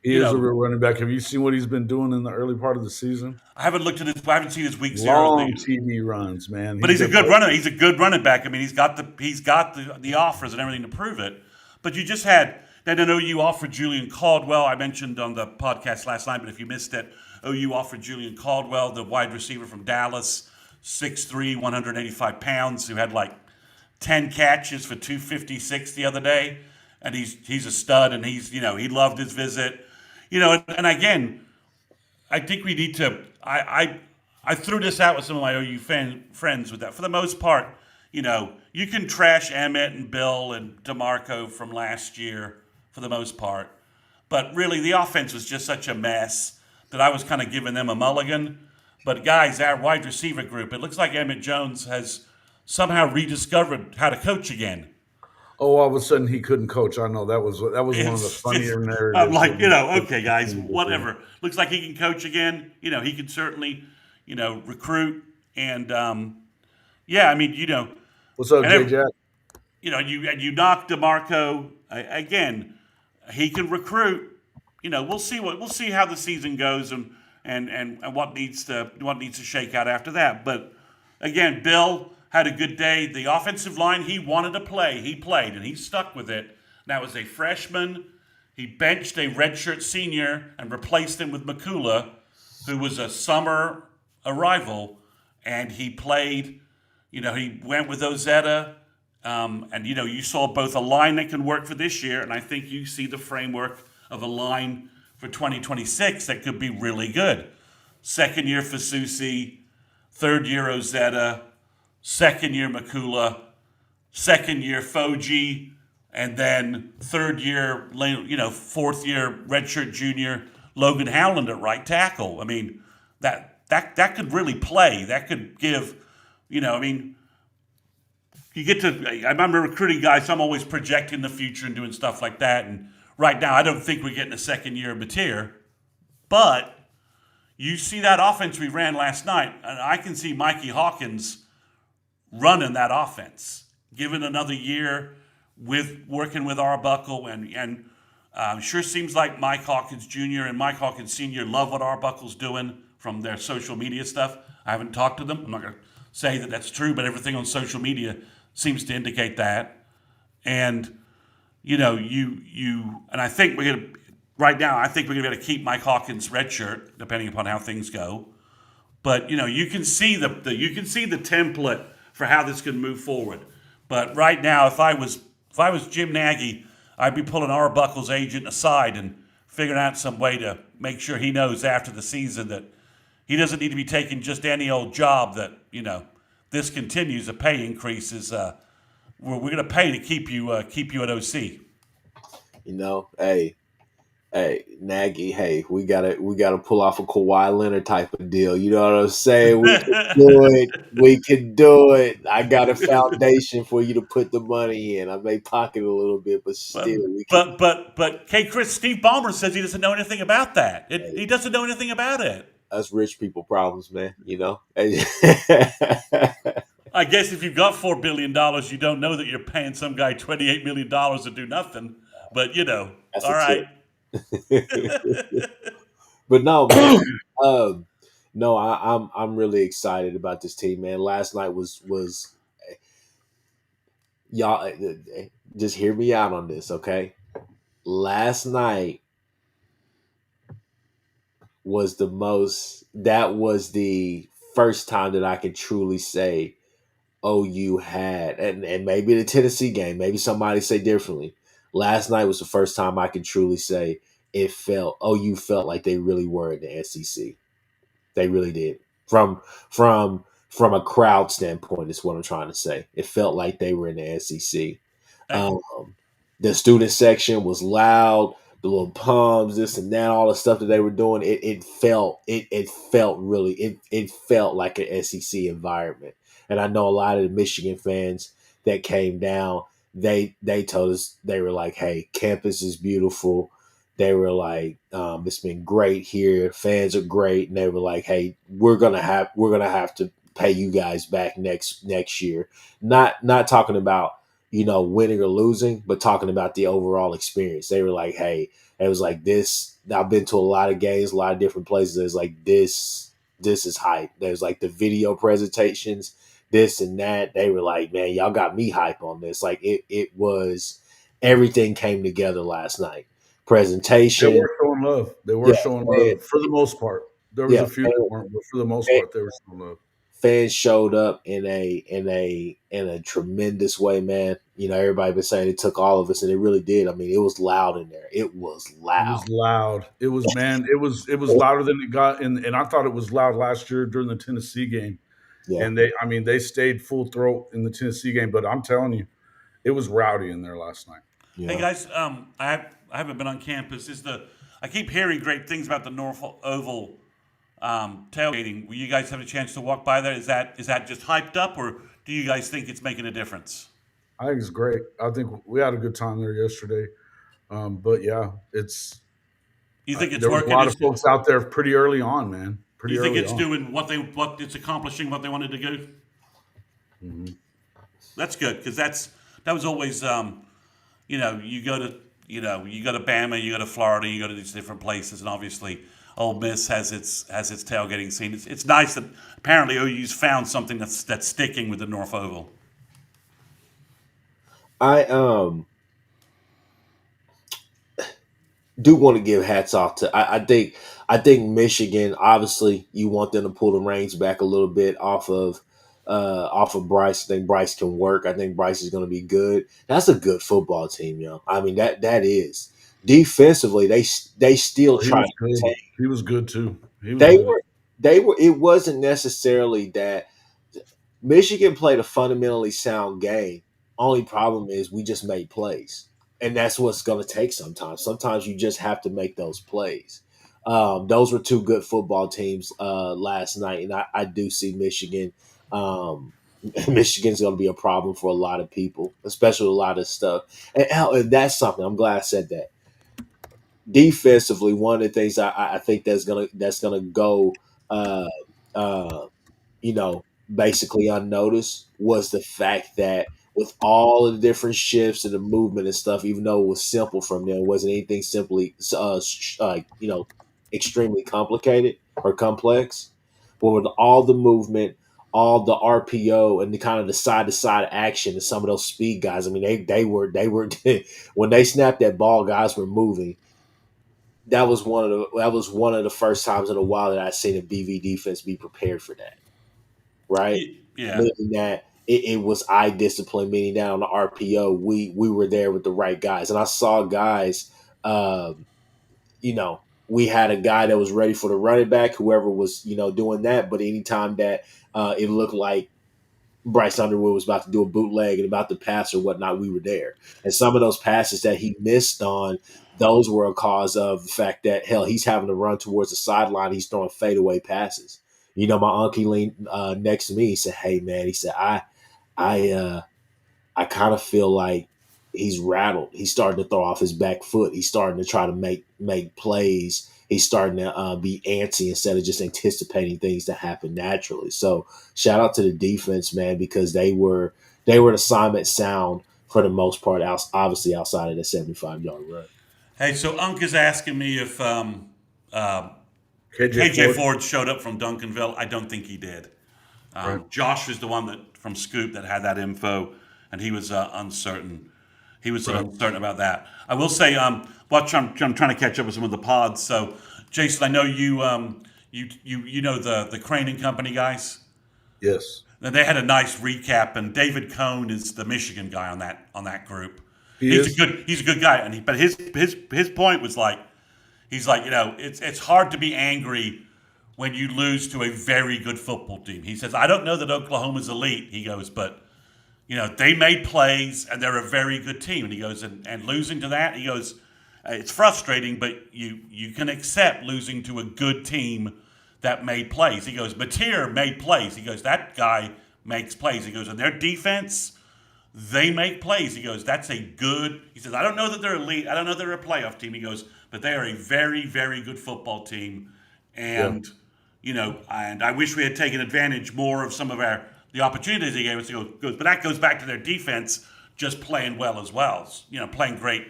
He is a real running back. Have you seen what he's been doing in the early part of the season? I haven't looked at his. I haven't seen his week 0. Long TD runs, man. But he's a good runner. He's a good running back. I mean, he's got the offers and everything to prove it. But you just had Then an OU offered Julian Caldwell. I mentioned on the podcast last night, but if you missed it, OU offered Julian Caldwell, the wide receiver from Dallas, 6'3", 185 pounds, who had like 10 catches for 256 the other day. And he's a stud, and he loved his visit. And again, I think we need to. I threw this out with some of my OU friends with that. For the most part, you can trash Emmett and Bill and DeMarco from last year for the most part, but really the offense was just such a mess that I was kind of giving them a mulligan. But guys, our wide receiver group, it looks like Emmett Jones has somehow rediscovered how to coach again. Oh, all of a sudden he couldn't coach. I know that was one of the funnier narratives. I'm like, okay, guys, whatever. Looks like he can coach again. He can certainly, recruit. And yeah, I mean, What's up, J Jack? You knock DeMarco again. He can recruit. We'll see how the season goes and what needs to shake out after that. But again, Bill had a good day. The offensive line he wanted to play, he played, and he stuck with it. That was a freshman. He benched a redshirt senior and replaced him with Makula, who was a summer arrival, and he played. He went with Ozetta, and you saw both a line that can work for this year, and I think you see the framework of a line for 2026 that could be really good. Second year for Susi, third year Ozetta, second year Makula, second year Foji, and then third year, fourth year redshirt junior Logan Howland at right tackle. I mean, that could really play. That could give, you get to. I remember recruiting guys. So I'm always projecting the future and doing stuff like that. And right now, I don't think we're getting a second year of Mateer, but you see that offense we ran last night, and I can see Mikey Hawkins running that offense, given another year with working with Arbuckle, and sure seems like Mike Hawkins Jr. and Mike Hawkins Sr. love what Arbuckle's doing from their social media stuff. I haven't talked to them. I'm not going to say that that's true, but everything on social media seems to indicate that. And and I think we're going to right now. I think we're going to be able to keep Mike Hawkins' red shirt, depending upon how things go. But you can see the template for how this can move forward. But right now, if I was Jim Nagy, I'd be pulling Arbuckle's agent aside and figuring out some way to make sure he knows after the season that he doesn't need to be taking just any old job. That this continues. A pay increase is we're going to pay to keep you at OC. Hey, Nagy, hey, we gotta pull off a Kawhi Leonard type of deal. You know what I'm saying? We can do it. We can do it. I got a foundation for you to put the money in. I may pocket a little bit, but still. But Kchris, Steve Ballmer says he doesn't know anything about that. He doesn't know anything about it. That's rich people problems, man. I guess if you've got $4 billion, you don't know that you're paying some guy $28 million to do nothing. But That's all right. But no, man, no, I'm really excited about this team, man. Last night was y'all just hear me out on this, okay? Last night was that was the first time that I could truly say OU had, and maybe the Tennessee game, maybe somebody say differently. Last night was the first time I could truly say OU felt like they really were in the SEC. They really did. From a crowd standpoint, is what I'm trying to say. It felt like they were in the SEC. The student section was loud. The little palms, this and that, all the stuff that they were doing. It felt like an SEC environment. And I know a lot of the Michigan fans that came down, they told us, they were like, hey, campus is beautiful. They were like, it's been great here. Fans are great. And they were like, hey, we're gonna have to pay you guys back next year. Not talking about, winning or losing, but talking about the overall experience. They were like, hey, it was like this. I've been to a lot of games, a lot of different places. It's like this is hype. There's like the video presentations, this and that. They were like, man, y'all got me hype on this. Like it was, everything came together last night. They Presentation, were showing love. They yeah, were showing love for the most part. There was yeah. a few that weren't, but for the most Fan, part, they were showing love. fans showed up in a tremendous way, man. You know, everybody been saying it took all of us, and it really did. I mean, it was loud in there. It was It loud. was loud. It was, man. It was louder than it got, and I thought it was loud last year during the Tennessee game. Yeah, And they stayed full throat in the Tennessee game. But I'm telling you, it was rowdy in there last night. Hey yeah. guys, I haven't been on campus. I keep hearing great things about the North Oval tailgating. Will you guys have a chance to walk by there? Is that just hyped up, or do you guys think it's making a difference? I think it's great. I think we had a good time there yesterday. But yeah, You think it's there was a working? lot of folks out there pretty early on, man. Pretty You think early it's on. doing what it's accomplishing what they wanted to do? Mhm. That's good because that was always you go to Bama, you go to Florida, you go to these different places, and obviously Ole Miss has its tailgating scene. It's nice that apparently OU's found something that's sticking with the North Oval. I do want to give hats off to. I think Michigan. Obviously, you want them to pull the reins back a little bit off of Bryce. I think Bryce can work. I think Bryce is going to be good. That's a good football team, yo. I mean that is defensively. They still Oh, he try was to good. contain. He was good too. He was They good. were they were. It wasn't necessarily that Michigan played a fundamentally sound game. Only problem is we just made plays, and that's what's going to take sometimes. Sometimes you just have to make those plays. Those were two good football teams last night, and I do see Michigan. Um, Michigan's going to be a problem for a lot of people, especially a lot of stuff. And that's something. I'm glad I said that. Defensively, one of the things I think that's gonna go. Uh, uh, Basically unnoticed was the fact that with all of the different shifts and the movement and stuff, even though it was simple from there, it wasn't anything simply, extremely complicated or complex. But with all the movement, all the RPO and the kind of the side to side action and some of those speed guys, I mean, they were when they snapped that ball, guys were moving. That was one of the first times in a while that I seen a BV defense be prepared for that, right? Yeah. Meaning that it was eye discipline, meaning that on the RPO, we were there with the right guys. And I saw guys, um, we had a guy that was ready for the running back, whoever was, doing that. But anytime that it looked like Bryce Underwood was about to do a bootleg and about to pass or whatnot, we were there. And some of those passes that he missed on, those were a cause of the fact that, hell, he's having to run towards the sideline. He's throwing fadeaway passes. My uncle leaned next to me. He said, "Hey, man," he said, I kind of feel like he's rattled. He's starting to throw off his back foot. He's starting to try to make plays. He's starting to be antsy instead of just anticipating things to happen naturally. So shout out to the defense, man, because they were an assignment sound for the most part. Obviously outside of the 75-yard run. Hey, so Unc is asking me if uh, KJ KJ Ford. Ford showed up from Duncanville. I don't think he did. Right. Josh is the one that from Scoop that had that info, and he was uncertain. He was Right. uncertain about that. I will say, I'm trying to catch up with some of the pods. So, Jason, I know you know the Crane and Company guys. Yes. And they had a nice recap, and David Cohn is the Michigan guy on that group. He He's is. he's a good guy, but his point was like he's like it's hard to be angry when you lose to a very good football team. He says I don't know that Oklahoma's elite. He goes, but they made plays and they're a very good team. And he goes and losing to that, he goes, it's frustrating, but you can accept losing to a good team that made plays. He goes, Mateer made plays. He goes, that guy makes plays. He goes, and their defense, they make plays. He goes, that's a good. He says, I don't know that they're elite. I don't know they're a playoff team. He goes, but they are a very, very good football team. And, and I wish we had taken advantage more of some of the opportunities he gave us. He goes, but that goes back to their defense just playing well as well. Playing great.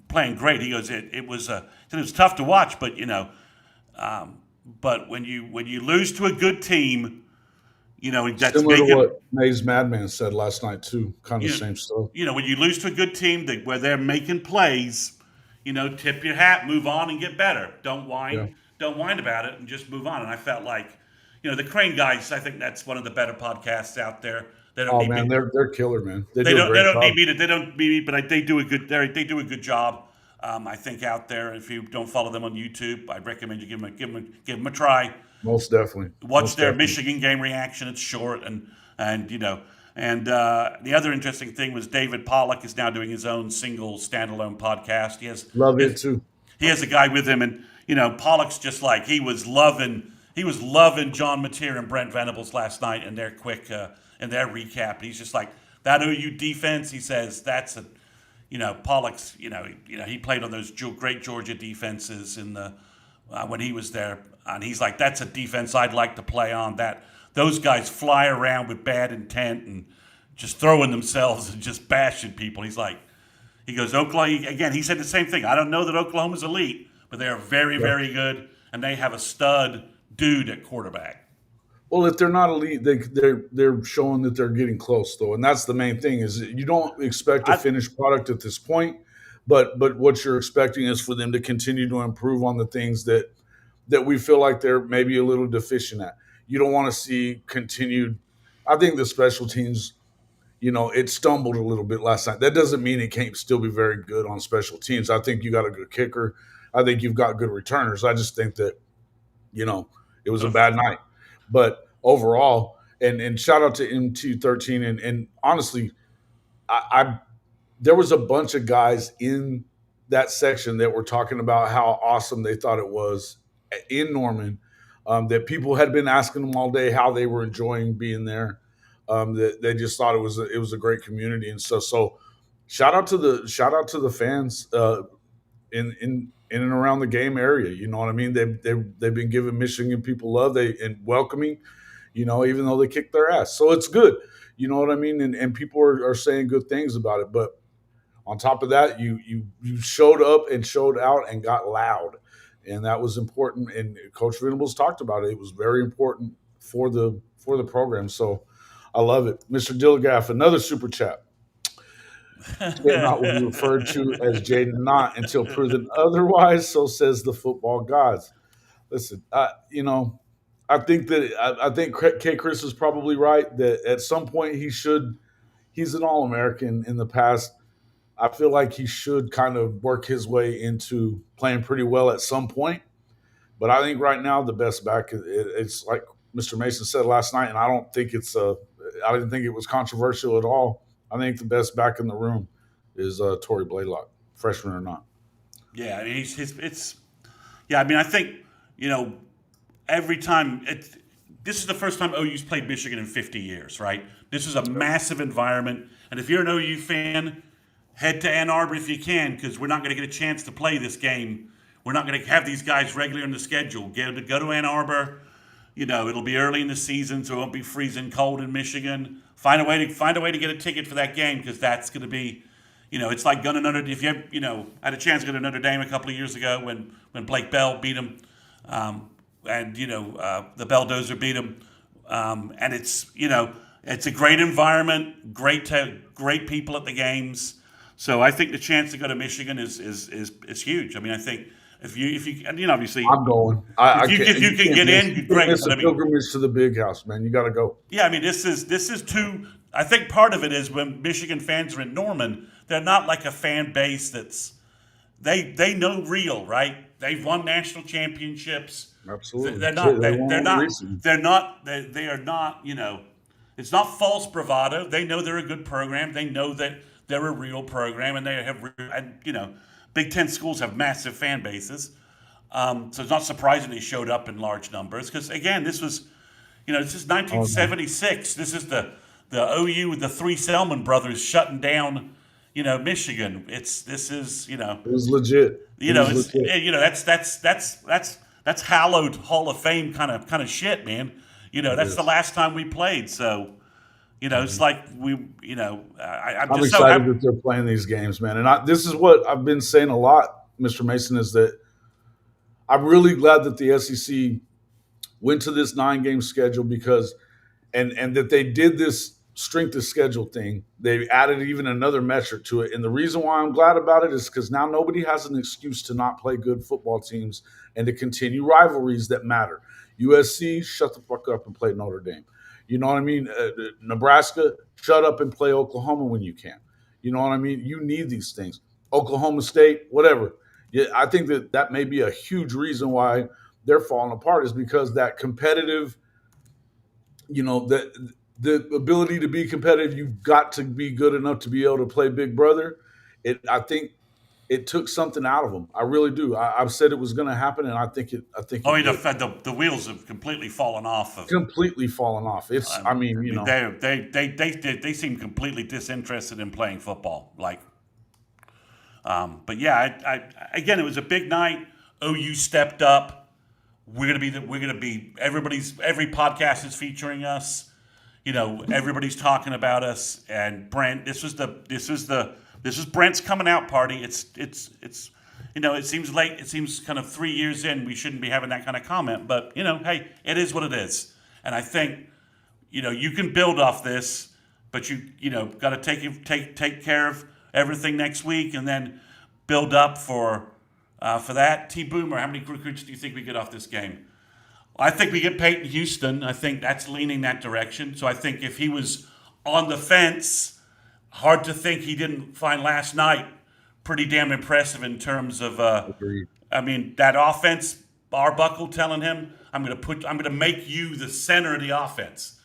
Playing great. He goes, it was tough to watch, but but when you lose to a good team, That's Similar to making what Mays Madman said last night too. Kind of you know, same stuff. when you lose to a good team where they're making plays, tip your hat, move on, and get better. Yeah. Don't whine about it, and just move on. And I felt like, the Crane guys. I think that's one of the better podcasts out there. They don't Oh need man, me. they're killer, man. They They do a don't. They great don't job. need me to. They don't need me, but they do a good. They do a good job. I think out there. If you don't follow them on YouTube, I'd recommend you give them a try. Most definitely. Watch Most their definitely. Michigan game reaction. It's short and the other interesting thing was David Pollock is now doing his own single standalone podcast. Love it too. He has a guy with him, and Pollock's just like he was loving John Mateer and Brent Venables last night in their in their recap. And he's just like that OU defense. He says that's a Pollock's he played on those great Georgia defenses in the when he was there, and he's like that's a defense I'd like to play on. That those guys fly around with bad intent and just throwing themselves and just bashing people. He goes, Oklahoma, again, he said the same thing. I don't know that Oklahoma's elite, but they are very, very good, and they have a stud dude at quarterback. Well, if they're not elite, they're showing that they're getting close, though, and that's the main thing. Is you don't expect a finished product at this point, but what you're expecting is for them to continue to improve on the things that we feel like they're maybe a little deficient at. You don't want to see continued. I think the special teams, it stumbled a little bit last night. That doesn't mean it can't still be very good on special teams. I think you got a good kicker. I think you've got good returners. I just think that, it was a bad night. But overall, and shout out to MT13. And honestly, I there was a bunch of guys in that section that were talking about how awesome they thought it was in Norman. That people had been asking them all day how they were enjoying being there. That they just thought it was a great community and stuff. So shout out to the fans in and around the game area. You know what I mean? They've been giving Michigan people love. And welcoming, even though they kicked their ass. So it's good. You know what I mean? And people are saying good things about it. But on top of that, you showed up and showed out and got loud. And that was important. And Coach Venables talked about it. It was very important for the program. So I love it. Mr. Dilligaff, another super chat. Jaden Knott will be referred to as Jaden Knott until proven otherwise. So says the football gods. Listen, I think Kchris is probably right that at some point he's an All-American in the past. I feel like he should kind of work his way into playing pretty well at some point. But I think right now the best back, it's like Mr. Mason said last night, and I didn't think it was controversial at all. I think the best back in the room is Torrey Blaylock, freshman or not. Yeah, I mean, I think, every time this is the first time OU's played Michigan in 50 years, right? This is a massive environment. And if you're an OU fan, head to Ann Arbor if you can, because we're not going to get a chance to play this game. We're not going to have these guys regular in the schedule. Go to Ann Arbor. It'll be early in the season, so it won't be freezing cold in Michigan. Find a way to get a ticket for that game, because that's going to be, it's like going to Notre Dame. If you had a chance to go to Notre Dame a couple of years ago when Blake Bell beat them, and the Belldozer beat them, and it's a great environment, great people at the games. So I think the chance to go to Michigan is huge. I mean, I think if you obviously I'm going. If you can get in, great. It's a pilgrimage to the big house, man. You got to go. Yeah, I mean, this is too. I think part of it is when Michigan fans are in Norman, they're not like a fan base that's they know real, right? They've won national championships. Absolutely. They are not. It's not false bravado. They know they're a good program. They know that they're a real program, and they have, Big Ten schools have massive fan bases. So it's not surprising they showed up in large numbers because, again, this is 1976. This is the OU with the three Selman brothers shutting down, Michigan. It was legit. That's hallowed Hall of Fame kind of shit, man. That's the last time we played. So, it's like I'm just excited that they're playing these games, man. And this is what I've been saying a lot, Mr. Mason, is that I'm really glad that the SEC went to this 9-game schedule because and that they did this strength of schedule thing. They added even another metric to it. And the reason why I'm glad about it is because now nobody has an excuse to not play good football teams and to continue rivalries that matter. USC, shut the fuck up and play Notre Dame. You know what I mean? Nebraska, shut up and play Oklahoma when you can. You know what I mean? You need these things. Oklahoma State, whatever. Yeah, I think that may be a huge reason why they're falling apart is because that competitive, the ability to be competitive, you've got to be good enough to be able to play Big Brother. I think it took something out of them. I really do. I've said it was going to happen, and I think it. I mean, did. the wheels have completely fallen off. Completely fallen off. It's. I mean, they seem completely disinterested in playing football. But yeah, again, it was a big night. OU stepped up. Every podcast is featuring us. Everybody's talking about us. And Brent, this was Brent's coming out party. It seems late. It seems kind of 3 years in. We shouldn't be having that kind of comment, but hey, it is what it is. And I think, you can build off this, but you got to take care of everything next week, and then build up for that. T Boomer, how many recruits do you think we get off this game? I think we get Peyton Houston. I think that's leaning that direction. So I think if he was on the fence, hard to think he didn't find last night pretty damn impressive in terms of. I mean, that offense, Arbuckle telling him, I'm going to make you the center of the offense.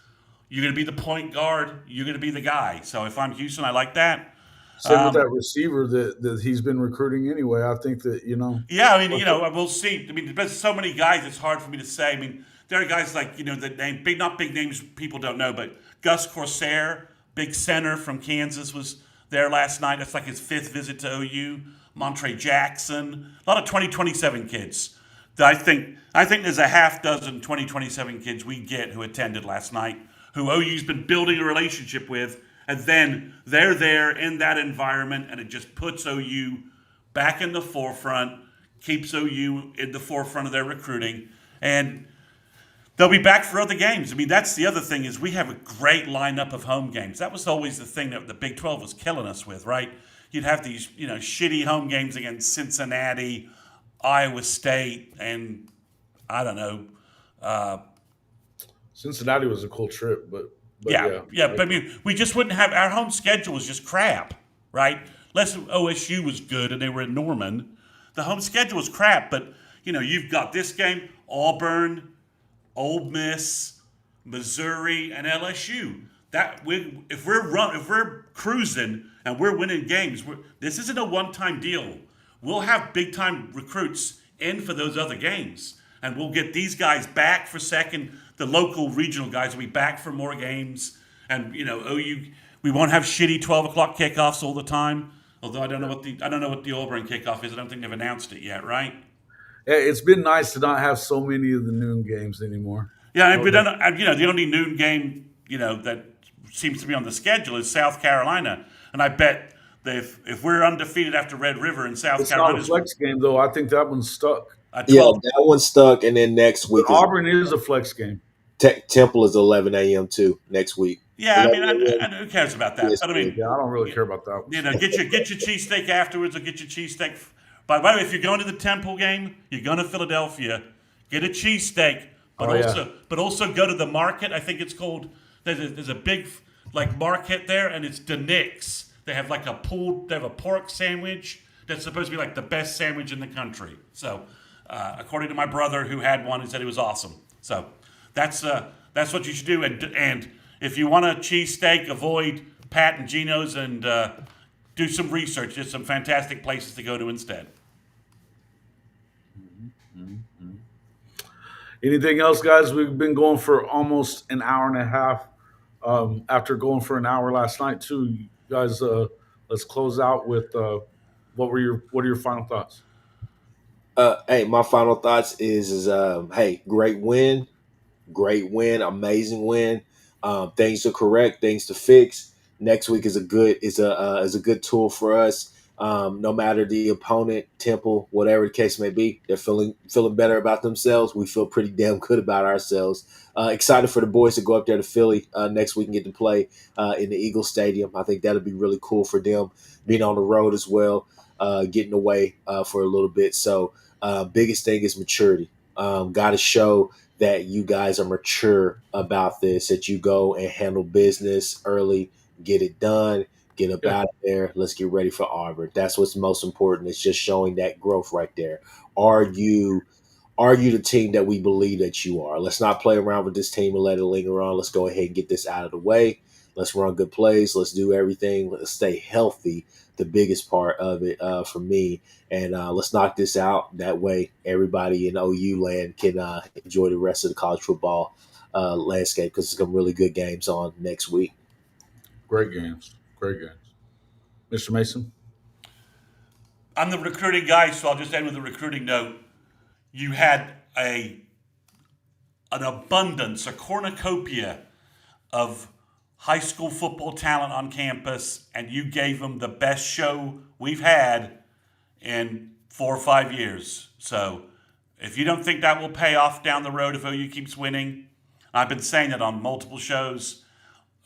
You're going to be the point guard. You're going to be the guy. So if I'm Houston, I like that. Same with that receiver that he's been recruiting anyway. I think that, Yeah, I mean, we'll see. I mean, there's so many guys, it's hard for me to say. I mean, there are guys like, that name, not big names people don't know, but Gus Corsair, big center from Kansas, was there last night. That's like his 5th visit to OU. Montre Jackson, a lot of 2027 kids. I think there's a half dozen 2027 kids we get who attended last night, who OU's been building a relationship with. And then they're there in that environment, and it just puts OU back in the forefront, keeps OU in the forefront of their recruiting, and they'll be back for other games. I mean, that's the other thing is we have a great lineup of home games. That was always the thing that the Big 12 was killing us with, right? You'd have these, shitty home games against Cincinnati, Iowa State, and I don't know. Cincinnati was a cool trip, but yeah. But I mean, we just wouldn't have our home schedule was just crap, right? Unless OSU was good and they were in Norman, the home schedule was crap. But you've got this game: Auburn, Ole Miss, Missouri, and LSU. If we're cruising and we're winning games, this isn't a one-time deal. We'll have big-time recruits in for those other games, and we'll get these guys back for second. The local regional guys will be back for more games. And, OU, we won't have shitty 12 o'clock kickoffs all the time. Although I don't know what the Auburn kickoff is. I don't think they've announced it yet, right? Yeah, it's been nice to not have so many of the noon games anymore. Yeah, the only noon game, that seems to be on the schedule is South Carolina. And I bet that if we're undefeated after Red River in South Carolina. It's not a flex game, though. I think that one's stuck. That one's stuck. And then next week. Auburn is a flex game. Temple is 11 a.m. too next week. Yeah, I mean, who cares about that? But I mean, I don't really care about that. Get your cheesesteak afterwards, or get your cheesesteak. By the way, if you're going to the Temple game, you're going to Philadelphia, get a cheesesteak, but also go to the market. I think it's called. There's a big market there, and it's DeNick's. They have They have a pork sandwich that's supposed to be like the best sandwich in the country. So, according to my brother who had one, he said it was awesome. So. That's what you should do. And if you want a cheesesteak, avoid Pat and Gino's and do some research. There's some fantastic places to go to instead. Anything else, guys? We've been going for almost an hour and a half. After going for an hour last night, too, you guys. Let's close out with what are your final thoughts? Hey, my final thoughts is hey, great win. Great win, amazing win. Things to correct, things to fix. Next week is a good tool for us. No matter the opponent, Temple, whatever the case may be, they're feeling better about themselves. We feel pretty damn good about ourselves. Excited for the boys to go up there to Philly next week and get to play in the Eagle Stadium. I think that'll be really cool for them, being on the road as well, getting away for a little bit. So biggest thing is maturity. Got to show that you guys are mature about this, that you go and handle business early, get it done, get up out of there. Let's get ready for Auburn. That's what's most important. It's just showing that growth right there. Are you the team that we believe that you are? Let's not play around with this team and let it linger on. Let's go ahead and get this out of the way. Let's run good plays. Let's do everything. Let's stay healthy. The biggest part of it for me. And let's knock this out. That way, everybody in OU land can enjoy the rest of the college football landscape, because there's some really good games on next week. Great games. Mr. Mason? I'm the recruiting guy, so I'll just end with a recruiting note. You had an abundance, a cornucopia of high school football talent on campus, and you gave them the best show we've had in 4 or 5 years. So if you don't think that will pay off down the road if OU keeps winning, I've been saying it on multiple shows,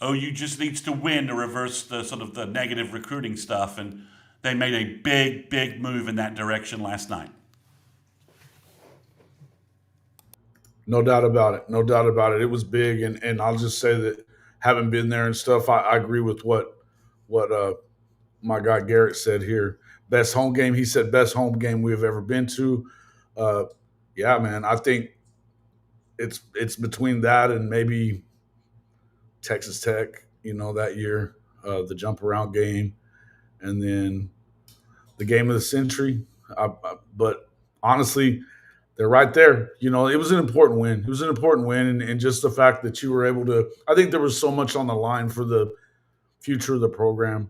OU just needs to win to reverse the sort of the negative recruiting stuff, and they made a big move in that direction last night. No doubt about it. It was big, and I'll just say that, having been there and stuff, I agree with what my guy Garrett said here. Best home game. He said best home game we've ever been to. Yeah, man. I think it's between that and maybe Texas Tech, that year, the jump around game, and then the game of the century. But honestly, they're right there. It was an important win. And just the fact that you were able to, I think there was so much on the line for the future of the program.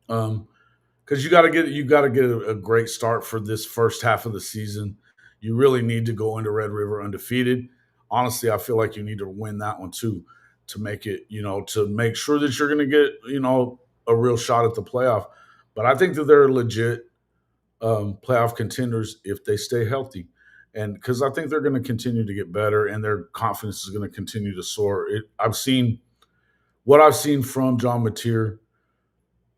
Because you got to get a great start for this first half of the season. You really need to go into Red River undefeated. Honestly, I feel like you need to win that one too, to make it, to make sure that you're going to get, a real shot at the playoff. But I think that they're legit playoff contenders if they stay healthy. And because I think they're going to continue to get better, and their confidence is going to continue to soar. What I've seen from John Mateer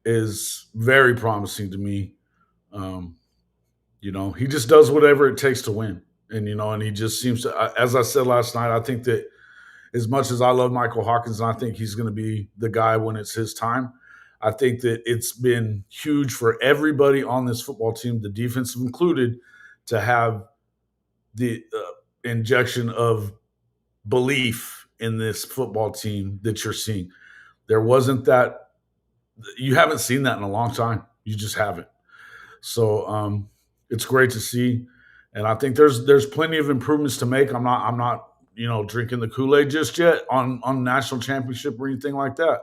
is very promising to me. He just does whatever it takes to win. And he just seems to, as I said last night, I think that as much as I love Michael Hawkins, and I think he's going to be the guy when it's his time, I think that it's been huge for everybody on this football team, the defensive included, to have the injection of belief in this football team that you're seeing. There wasn't that. You haven't seen that in a long time. You just haven't. So it's great to see, and I think there's plenty of improvements to make. I'm not drinking the Kool-Aid just yet on national championship or anything like that.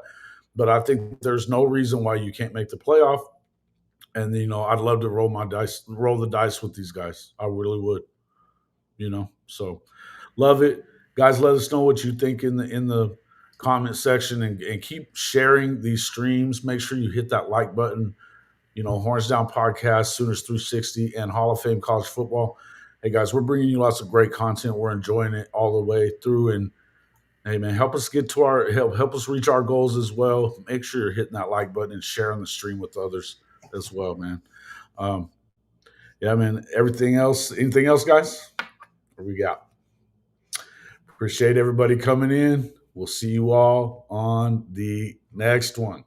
But I think there's no reason why you can't make the playoff. And I'd love to roll the dice with these guys. I really would. So love it, guys. Let us know what you think in the comment section, and keep sharing these streams. Make sure you hit that like button. Horns Down Podcast, Sooners 360, and Hall of Fame College Football. Hey guys, we're bringing you lots of great content. We're enjoying it all the way through, and hey man, help us help us reach our goals as well. Make sure you're hitting that like button and sharing the stream with others as well, man. Yeah, man. Anything else, guys? What we got? Appreciate everybody coming in. We'll see you all on the next one.